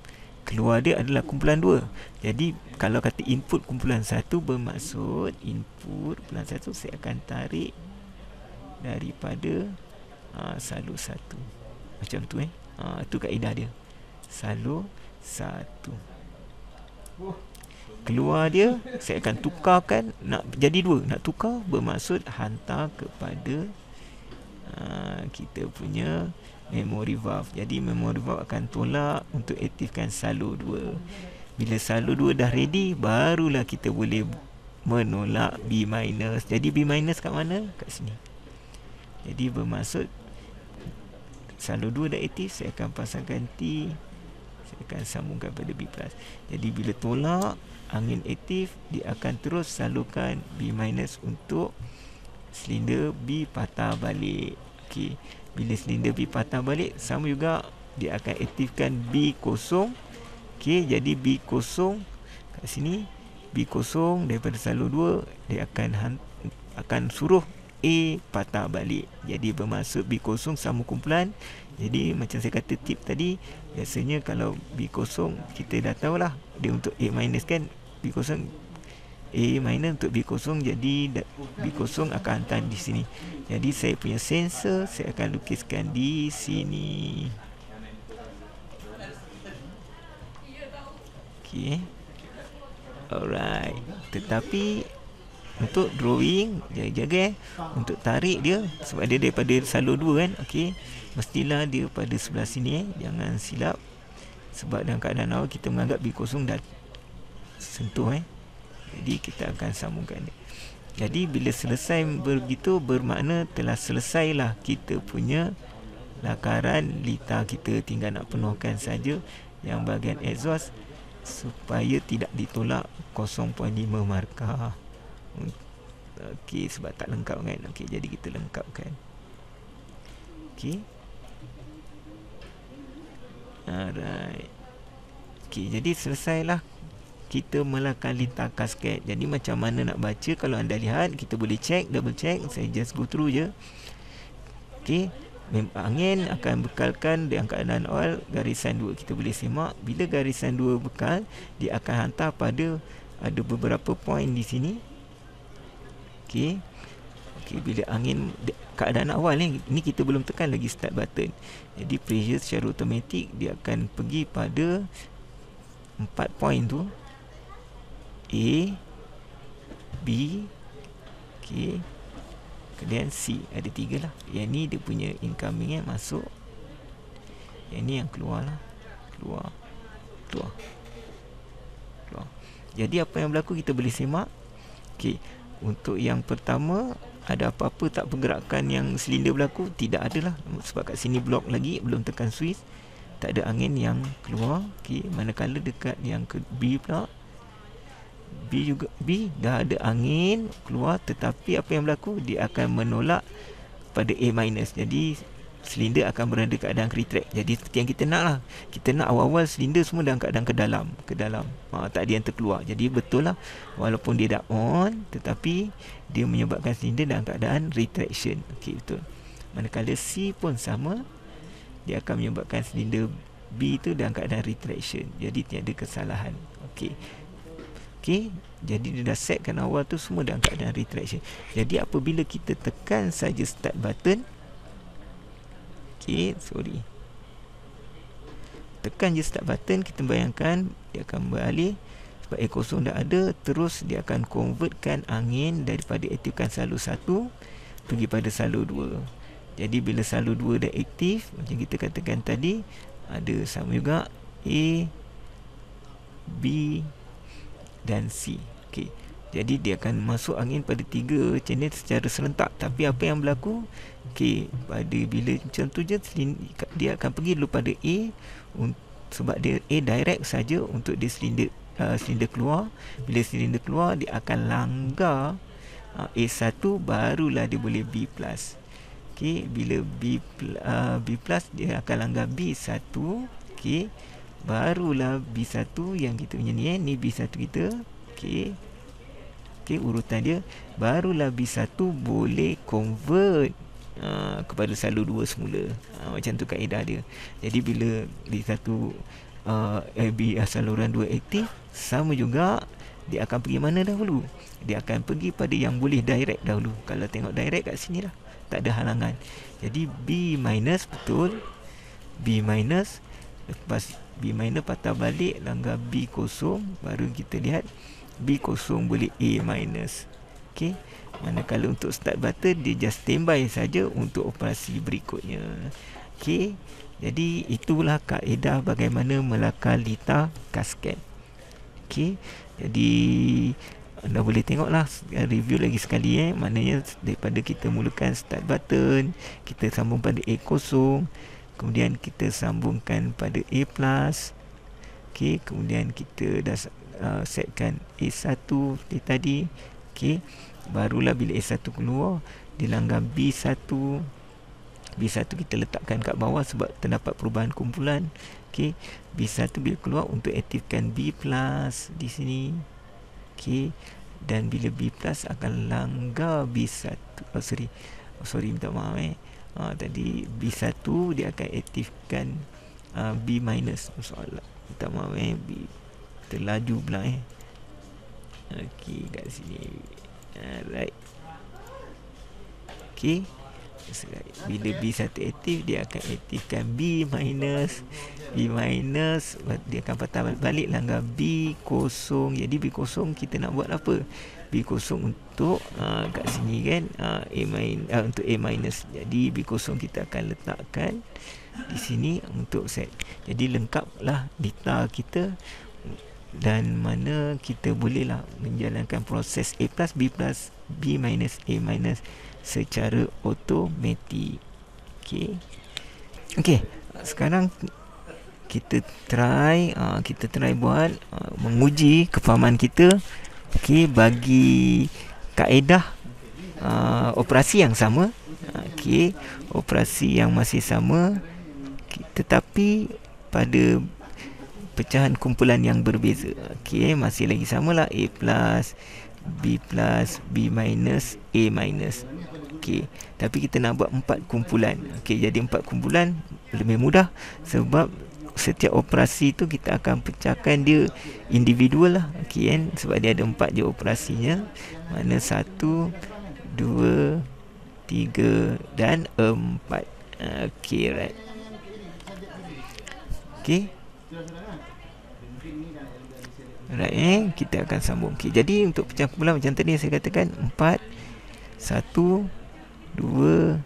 keluar dia adalah kumpulan 2. Jadi kalau kata input kumpulan 1, bermaksud input kumpulan 1 saya akan tarik daripada salur 1. Macam tu itu kaedah dia. Salur 1. Keluar dia saya akan tukarkan, nak jadi 2. Nak tukar bermaksud hantar kepada kita punya memory valve. Jadi memory valve akan tolak untuk aktifkan salur 2. Bila saldo 2 dah ready, barulah kita boleh menolak B minus. Jadi B minus kat mana? Kat sini. Jadi bermaksud saldo 2 dah aktif, saya akan pasangkan T, saya akan sambungkan pada B plus. Jadi bila tolak angin aktif, dia akan terus salurkan B minus untuk silinder B patah balik. Okey, bila silinder B patah balik, sama juga dia akan aktifkan B kosong. Okey, jadi B kosong kat sini, B kosong daripada salur 2, dia akan suruh A patah balik. Jadi bermaksud B kosong sama kumpulan. Jadi macam saya kata tip tadi, biasanya kalau B kosong, kita dah tahulah dia untuk A minus kan. B kosong A minus untuk B kosong, jadi B kosong akan hantar di sini. Jadi saya punya sensor saya akan lukiskan di sini. Okey. Alright. Tetapi untuk drawing, jaga-jaga untuk tarik dia, sebab dia daripada salur 2 kan. Okey, mestilah dia pada sebelah sini jangan silap. Sebab dalam keadaan awal kita menganggap B kosong dah sentuh jadi kita akan sambungkan dia. Jadi bila selesai begitu, bermakna telah selesailah kita punya lakaran litar. Kita tinggal nak penuhkan saja yang bahagian exhaust supaya tidak ditolak 0.5 markah. Okey, sebab tak lengkap kan. Okey, jadi kita lengkapkan. Okey. Alright. Okey, jadi selesailah kita melakukan litar kasket. Jadi macam mana nak baca, kalau anda lihat, kita boleh check, double check. Saya just go through je. Okey, angin akan bekalkan dalam keadaan awal garisan 2. Kita boleh semak, bila garisan 2 bekal, dia akan hantar pada, ada beberapa point di sini. Okey. Okey, bila angin keadaan awal ni kita belum tekan lagi start button. Jadi pressure secara automatik dia akan pergi pada 4 point tu. A, B, okey, kemudian C. Ada 3 lah. Yang ni dia punya incoming masuk. Yang ni yang keluar lah. Keluar. Jadi apa yang berlaku kita boleh semak. Okey, untuk yang pertama, ada apa-apa tak pergerakan yang silinder berlaku? Tidak ada lah, sebab kat sini blok lagi, belum tekan switch, tak ada angin yang keluar. Okey, manakala dekat yang ke B pula, B dah ada angin keluar, tetapi apa yang berlaku, dia akan menolak pada A minus. Jadi silinder akan berada keadaan retract. Jadi seperti yang kita nak lah, kita nak awal-awal silinder semua dalam keadaan ke dalam, tak ada yang terkeluar. Jadi betul lah, walaupun dia dah on, tetapi dia menyebabkan silinder dalam keadaan retraction. Okey, betul. Manakala C pun sama, dia akan menyebabkan silinder B tu dalam keadaan retraction. Jadi tiada kesalahan. Okey, jadi dia dah setkan awal tu semua dalam keadaan retraction. Jadi apabila kita tekan saja start button, tekan je start button, kita bayangkan dia akan beralih. Sebab A kosong dah ada, terus dia akan convertkan angin daripada aktifkan salur 1 pergi pada salur 2. Jadi bila salur 2 dah aktif, macam kita katakan tadi, ada sama juga A, B dan C. Okey, jadi dia akan masuk angin pada 3 channel secara serentak. Tapi apa yang berlaku, okey, pada bila macam tu je, dia akan pergi dulu pada A, sebab dia A direct saja untuk dia silinder keluar. Bila silinder keluar, dia akan langgar A1, barulah dia boleh B plus. Okey, bila B plus, dia akan langgar B1. Okey, barulah B1 yang kita punya ni B1 kita. Okey, urutan dia, barulah B1 boleh convert kepada salur 2 semula. Macam tu kaedah dia. Jadi bila B1 saluran 2 aktif, sama juga dia akan pergi mana dahulu? Dia akan pergi pada yang boleh direct dahulu. Kalau tengok direct kat sini lah, tak ada halangan. Jadi B minus, betul, B minus, lepas B minus patah balik, langgar B kosong, baru kita lihat B kosong boleh A minus. Okey, manakala untuk start button, dia just standby saja untuk operasi berikutnya. Okey, jadi itulah kaedah bagaimana melakar litar kasket. Okey, jadi anda boleh tengoklah review lagi sekali maknanya daripada kita mulakan start button, kita sambung pada A0, kemudian kita sambungkan pada A+. Okey, kemudian kita dah setkan A1 tadi. Okey, barulah bila A1 keluar dilanggar B1. B1 kita letakkan kat bawah sebab terdapat perubahan kumpulan. Okey, B1 bila keluar untuk aktifkan B+ di sini. Okey, dan bila B+ akan langgar B1. Sorry, minta maaf tadi B1 dia akan aktifkan B-. Soalan, minta maaf B terlaju pula Okey, kat sini. Alright. Okey, bila B1 aktif, dia akan aktifkan B-. Dia akan patah balik langgar B0. Jadi B0 kita nak buat apa? B0 untuk kat sini kan, untuk A-. Jadi B0 kita akan letakkan di sini untuk set. Jadi lengkaplah data kita, dan mana kita bolehlah menjalankan proses A+, B+, B-, A- secara automatik. Okey, sekarang kita try buat menguji kefahaman kita. Okey, bagi kaedah operasi yang sama. Okey, operasi yang masih sama, tetapi pada pecahan kumpulan yang berbeza. Okey, masih lagi samalah A+, B+, B-, A-. Okey, tapi kita nak buat 4 kumpulan. Okey, jadi 4 kumpulan lebih mudah sebab setiap operasi tu kita akan pecahkan dia individual lah. Okey kan, sebab dia ada 4 je operasinya. Mana 1, 2, 3 dan 4. Okey, right. Okey. Right, kita akan sambung. Okey, jadi untuk pecah kumpulan macam tadi saya katakan 4, 1, 2,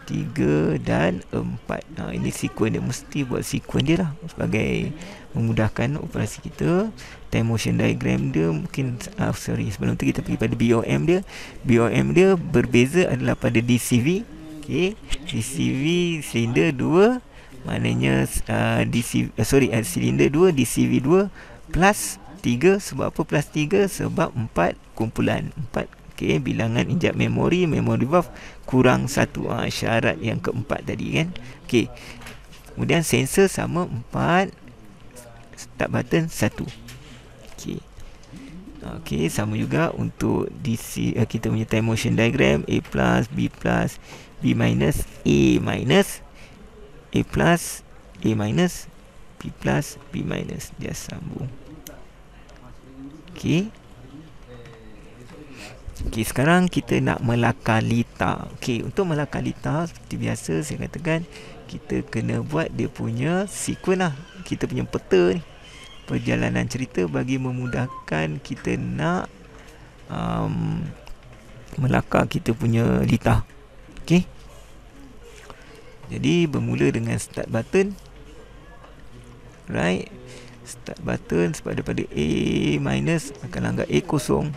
3 dan 4. Ini sequence dia, mesti buat sequence dia lah sebagai memudahkan operasi kita. Time motion diagram dia mungkin sebelum tu kita pergi pada BOM dia. BOM dia berbeza adalah pada DCV. Okey, DCV silinder 2, maknanya silinder 2 DCV 2 plus 3. Sebab apa plus 3? Sebab 4 kumpulan 4. Okey, bilangan injap memori valve kurang 1. Syarat yang keempat tadi kan. Okey, kemudian sensor sama 4, start button 1. Okey. Okey, sama juga untuk DC, kita punya time motion diagram A+, B+, B-, A-, A+, A-, B+, B-. Dia sambung. Okey. Okey, sekarang kita nak melakar lita. Okey, untuk melakar lita seperti biasa saya katakan kita kena buat dia punya sequence lah. Kita punya peta ni, perjalanan cerita bagi memudahkan kita nak melakar kita punya lita. Okey. Jadi bermula dengan start button. Right. Start button sebab daripada A- akan langgar A0.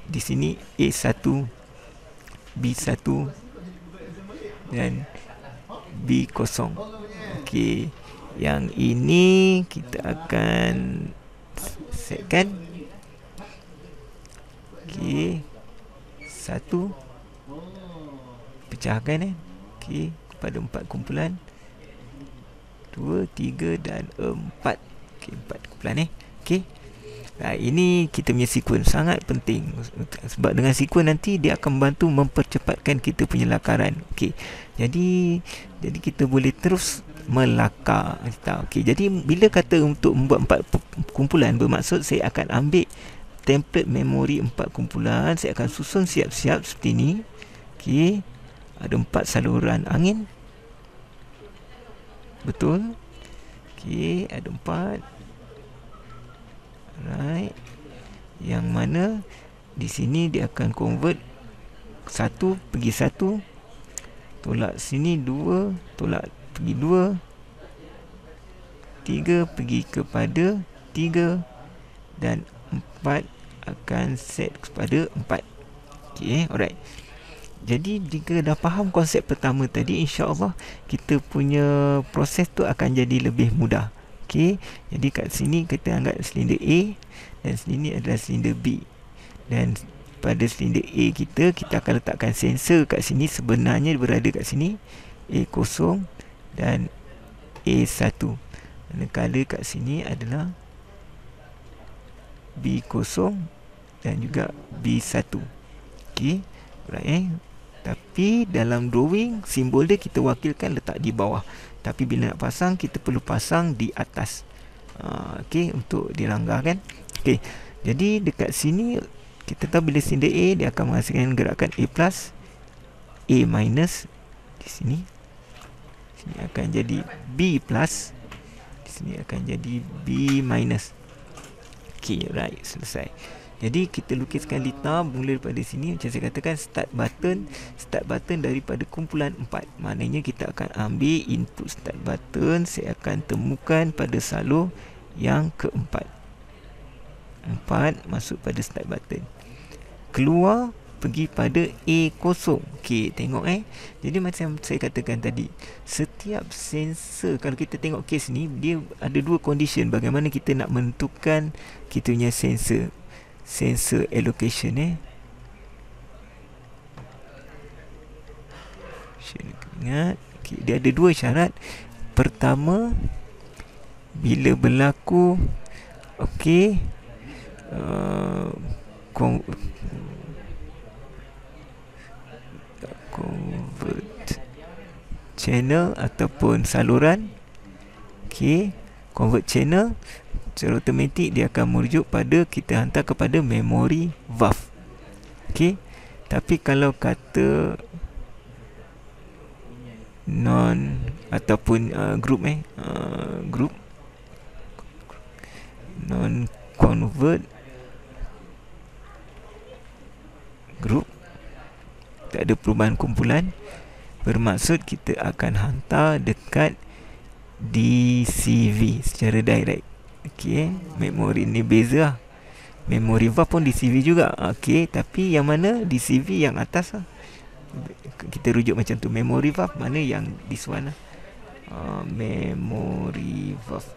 Di sini A1, B1 dan B0. Okey, yang ini kita akan setkan. Okey, 1 pecahkan okey kepada 4 kumpulan, 2, 3 dan 4. Okey, 4 kumpulan okey. Ini kita punya sequence sangat penting sebab dengan sequence nanti dia akan membantu mempercepatkan kita punya lakaran. Okey. Jadi kita boleh terus melakar. Okey. Jadi bila kata untuk membuat 4 kumpulan, bermaksud saya akan ambil template memori 4 kumpulan, saya akan susun siap-siap seperti ini. Okey. Ada 4 saluran angin. Betul. Okey, ada 4. Right. Yang mana di sini dia akan convert 1 pergi 1, tolak sini 2, tolak pergi 2, 3 pergi kepada 3 dan 4 akan set kepada 4. Okey, alright. Jadi jika dah faham konsep pertama tadi, insya-Allah kita punya proses tu akan jadi lebih mudah. Okey, jadi kat sini kita anggap silinder A dan sini adalah silinder B. Dan pada silinder A kita akan letakkan sensor kat sini, sebenarnya berada kat sini A0 dan A1. Manakala kat sini adalah B0 dan juga B1. Okey, right, Tapi dalam drawing simbol dia kita wakilkan letak di bawah. Tapi bila nak pasang kita perlu pasang di atas. Okey, untuk dilanggarkan. Okey. Jadi dekat sini kita tahu bila silinder A dia akan menghasilkan gerakan A+, A- di sini. Sini akan jadi B+, di sini akan jadi B-. Okey, right, selesai. Jadi kita lukiskan litar mula daripada sini. Macam saya katakan, start button daripada kumpulan 4. Maknanya kita akan ambil input start button, saya akan temukan pada salur yang keempat. 4 masuk pada start button, keluar pergi pada A0. Okey, tengok Jadi macam saya katakan tadi, setiap sensor, kalau kita tengok kes ni, dia ada dua condition bagaimana kita nak menentukan kita punya sensor allocation. Ingat, dia ada dua syarat. Pertama, bila berlaku convert channel ataupun saluran. Convert channel, secara automatik dia akan merujuk pada, kita hantar kepada memori valve. Tapi kalau kata non ataupun group non convert group, tak ada perubahan kumpulan, bermaksud kita akan hantar dekat DCV secara direct. Memori ni beza lah. Memori valve pun DCV juga. Tapi yang mana DCV yang atas lah. Kita rujuk macam tu. Memory valve mana yang this one lah. Memory valve.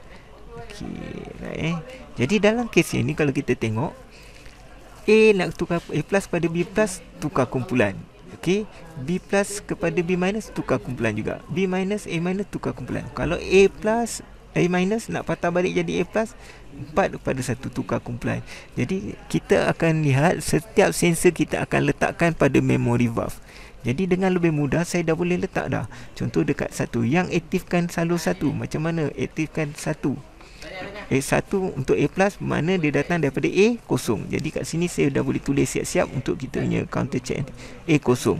Right, Jadi dalam kes ini kalau kita tengok, A nak tukar A plus pada B plus, tukar kumpulan. B plus kepada B minus, tukar kumpulan juga. B minus A minus, tukar kumpulan. Kalau A plus A minus nak patah balik jadi A plus, 4 kepada 1, tukar kumpulan. Jadi kita akan lihat setiap sensor kita akan letakkan pada memory valve. Jadi dengan lebih mudah saya dah boleh letak dah. Contoh dekat 1 yang aktifkan salur 1, macam mana aktifkan 1? A1 untuk A plus, mana dia datang daripada A0. Jadi kat sini saya dah boleh tulis siap-siap untuk kita punya counter check. A0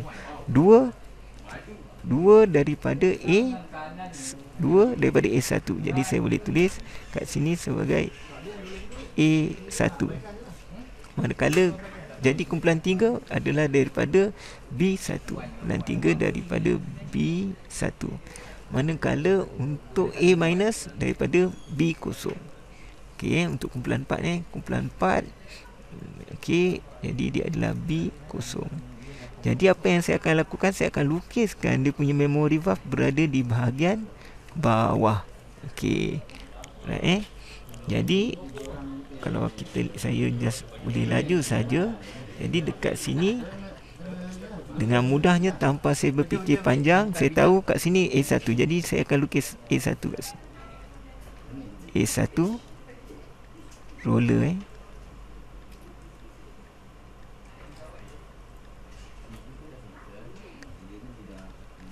2 daripada A1. Jadi saya boleh tulis kat sini sebagai A1. Manakala jadi kumpulan 3 adalah daripada B1 dan 3 daripada B1. Manakala untuk A minus daripada B0. Untuk kumpulan 4 kumpulan 4. Jadi dia adalah B0. Jadi apa yang saya akan lakukan, saya akan lukiskan dia punya memory valve berada di bahagian bawah. Right, Jadi kalau saya just boleh laju saja. Jadi dekat sini dengan mudahnya tanpa saya berfikir panjang, saya tahu kat sini A1. Jadi saya akan lukis A1 kat sini. A1 roller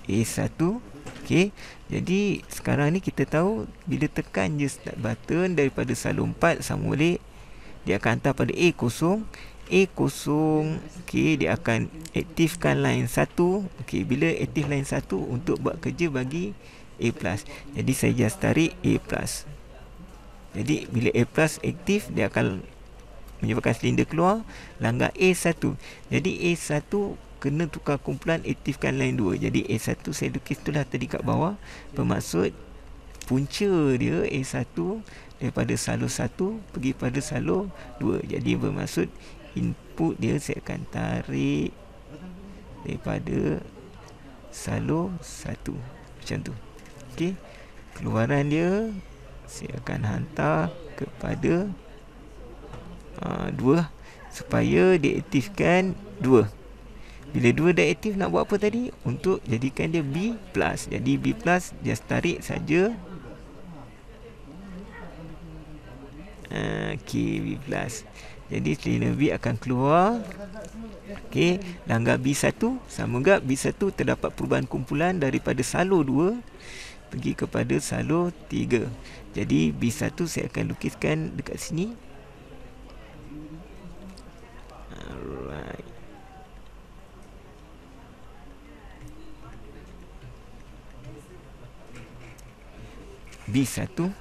A1. Jadi sekarang ni kita tahu bila tekan je start button daripada salur 4 sama balik, dia akan hantar pada A0. Dia akan aktifkan line 1. Bila aktif line 1 untuk buat kerja bagi A+. Jadi saya just tarik A+. Jadi bila A+ aktif, dia akan menyebabkan silinder keluar, langgar A1. Jadi A1 kena tukar kumpulan, aktifkan line 2. Jadi A1 saya lukis itulah tadi kat bawah, bermaksud punca dia A1 daripada salur 1 pergi pada salur 2. Jadi bermaksud input dia saya akan tarik daripada salur 1 macam tu. Okey, keluaran dia saya akan hantar kepada 2 supaya diaktifkan 2. Bila 2 dah aktif, nak buat apa tadi? Untuk jadikan dia B+. Jadi B+, just tarik saja. B+. Jadi silinder B akan keluar. Okey, langgar B1 sama juga. B1 terdapat perubahan kumpulan daripada salur 2 pergi kepada salur 3. Jadi B1 saya akan lukiskan dekat sini. Alright. B1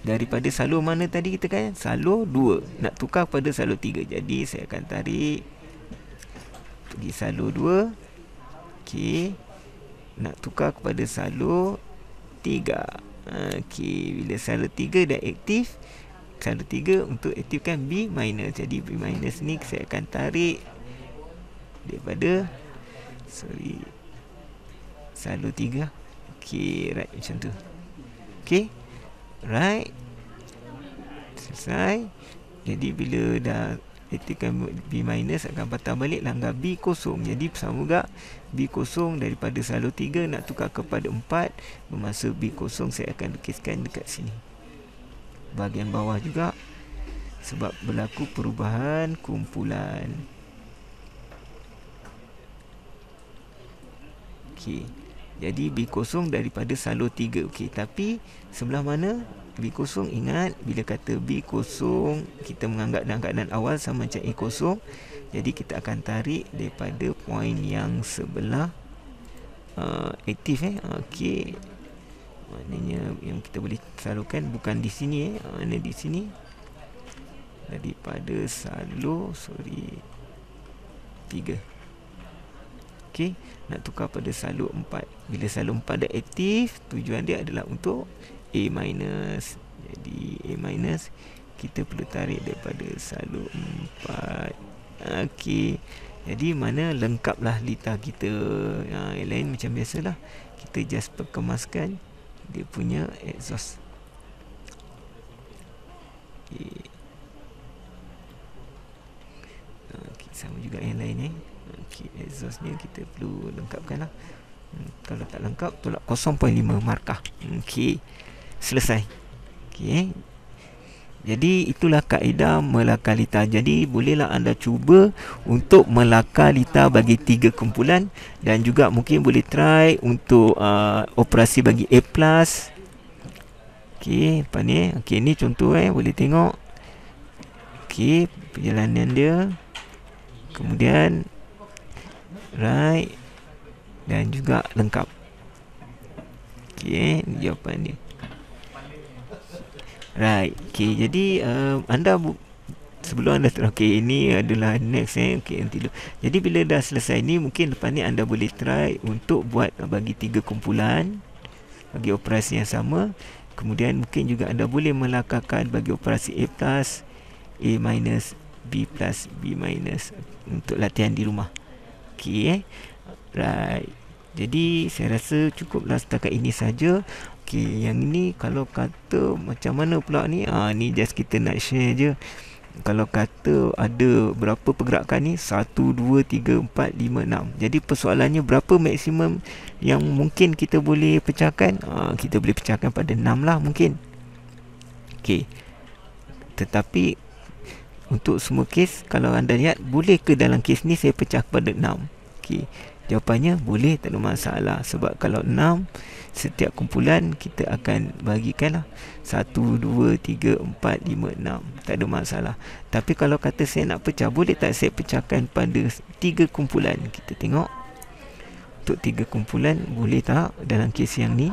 daripada salur mana tadi kita kan? Salur 2. Nak tukar pada salur 3. Jadi saya akan tarik pergi salur 2. Okey. Nak tukar kepada salur 3. Okey, bila salur 3 dah aktif, salur 3 untuk aktifkan B-. Jadi B- ni saya akan tarik daripada salur 3. Okey, right, macam tu. Okey, right, selesai. Jadi bila dah aktifkan B- akan patah balik langgar B kosong. Jadi sama juga B kosong daripada salur 3 nak tukar kepada 4. Bermasa B kosong saya akan lukiskan dekat sini bahagian bawah juga, sebab berlaku perubahan kumpulan. Okey, jadi B kosong daripada salur 3. Okey, tapi sebelah mana B kosong? Ingat, bila kata B kosong, kita menganggap dalam keadaan awal sama macam A kosong. Jadi kita akan tarik daripada poin yang sebelah aktif. Okey, maknanya yang kita boleh salurkan bukan di sini. Mana di sini, daripada salur 3. Okey, nak tukar pada salur 4. Bila salur 4 dah aktif, tujuan dia adalah untuk A-. Jadi A- kita perlu tarik daripada salur 4. Okey, jadi mana lengkaplah litar kita. Yang lain macam biasalah, kita just perkemaskan dia punya exhaust. Okey, sama juga yang lain. Okey, exhaustnya kita perlu lengkapkan lah. Kalau tak lengkap, tolak 0.5 markah. Okey, selesai. Okey, jadi itulah kaedah melakar litar. Jadi bolehlah anda cuba untuk melakar litar bagi 3 kumpulan, dan juga mungkin boleh try untuk operasi bagi A+. Okey, apa ni? Okey, ni contoh boleh tengok. Okey, perjalanan dia. Kemudian right, dan juga lengkap. Okey, ni jawapan dia. Right. Okey, jadi anda sebelum anda okey, ini adalah next okey, nanti dulu. Jadi bila dah selesai ni, mungkin lepas ni anda boleh try untuk buat bagi 3 kumpulan bagi operasi yang sama. Kemudian mungkin juga anda boleh melakarkan bagi operasi A+, A-, B+, B-, untuk latihan di rumah. Okey, right. Jadi saya rasa cukuplah setakat ini saja. Okey, yang ini kalau kata macam mana pula ni? Ni just kita nak share je. Kalau kata ada berapa pergerakan ni? 1, 2, 3, 4, 5, 6. Jadi persoalannya berapa maksimum yang mungkin kita boleh pecahkan? Kita boleh pecahkan pada 6 lah mungkin. Okey, tetapi untuk semua kes, kalau anda lihat, boleh ke dalam kes ni saya pecah pada 6? Okey, jawapannya boleh, tak ada masalah. Sebab kalau 6, setiap kumpulan kita akan bagikan lah 1, 2, 3, 4, 5, 6. Tak ada masalah. Tapi kalau kata saya nak pecah, boleh tak saya pecahkan pada 3 kumpulan? Kita tengok. Untuk 3 kumpulan, boleh tak dalam kes yang ni?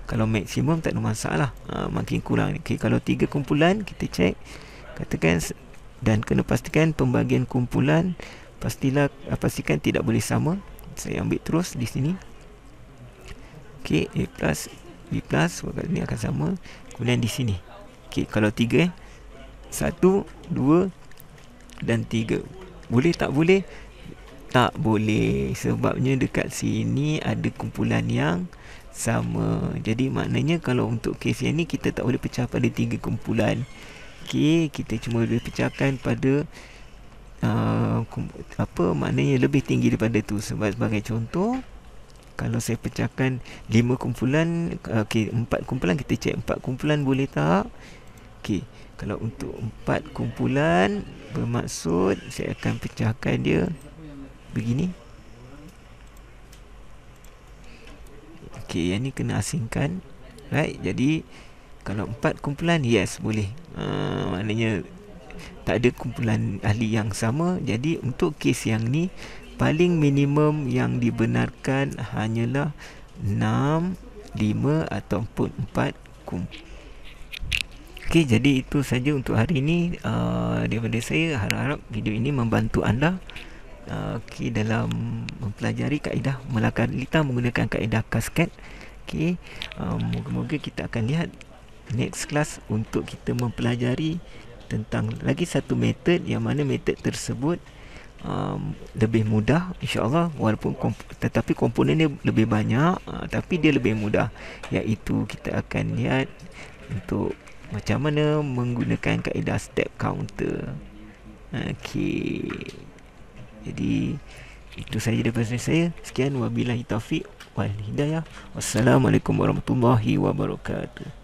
Kalau maksimum tak ada masalah. Makin kurang. Okay, kalau 3 kumpulan, kita cek. Katakan, dan kena pastikan pembagian kumpulan pastikan tidak boleh sama. Saya ambil terus di sini. Okey, A+, B plus ni akan sama. Kemudian di sini, okey, kalau 3 1, 2 dan 3. Boleh tak boleh? Tak boleh, sebabnya dekat sini ada kumpulan yang sama. Jadi maknanya kalau untuk kes yang ni kita tak boleh pecah pada 3 kumpulan. Okey, kita cuma boleh pecahkan pada maknanya lebih tinggi daripada tu. Sebagai contoh, kalau saya pecahkan 5 kumpulan, 4 kumpulan, kita cek 4 kumpulan boleh tak? Okey, kalau untuk 4 kumpulan, bermaksud saya akan pecahkan dia begini. Okey, yang ni kena asingkan. Right, jadi kalau 4 kumpulan, yes, boleh. Maknanya tak ada kumpulan ahli yang sama. Jadi untuk kes yang ni, paling minimum yang dibenarkan hanyalah 6, 5 ataupun 4 kumpulan. Okey, jadi itu saja untuk hari ini daripada saya. Harap-harap video ini membantu anda dalam mempelajari kaedah melakar lita menggunakan kaedah kasket. Okey, moga-moga kita akan lihat next class untuk kita mempelajari tentang lagi satu metod, yang mana metod tersebut lebih mudah insya-Allah, walaupun tetapi komponen dia lebih banyak, tapi dia lebih mudah, iaitu kita akan lihat untuk macam mana menggunakan kaedah step counter. Okey, jadi itu saja daripada saya. Sekian, wabillahi taufik wal hidayah. Wassalamualaikum warahmatullahi wabarakatuh.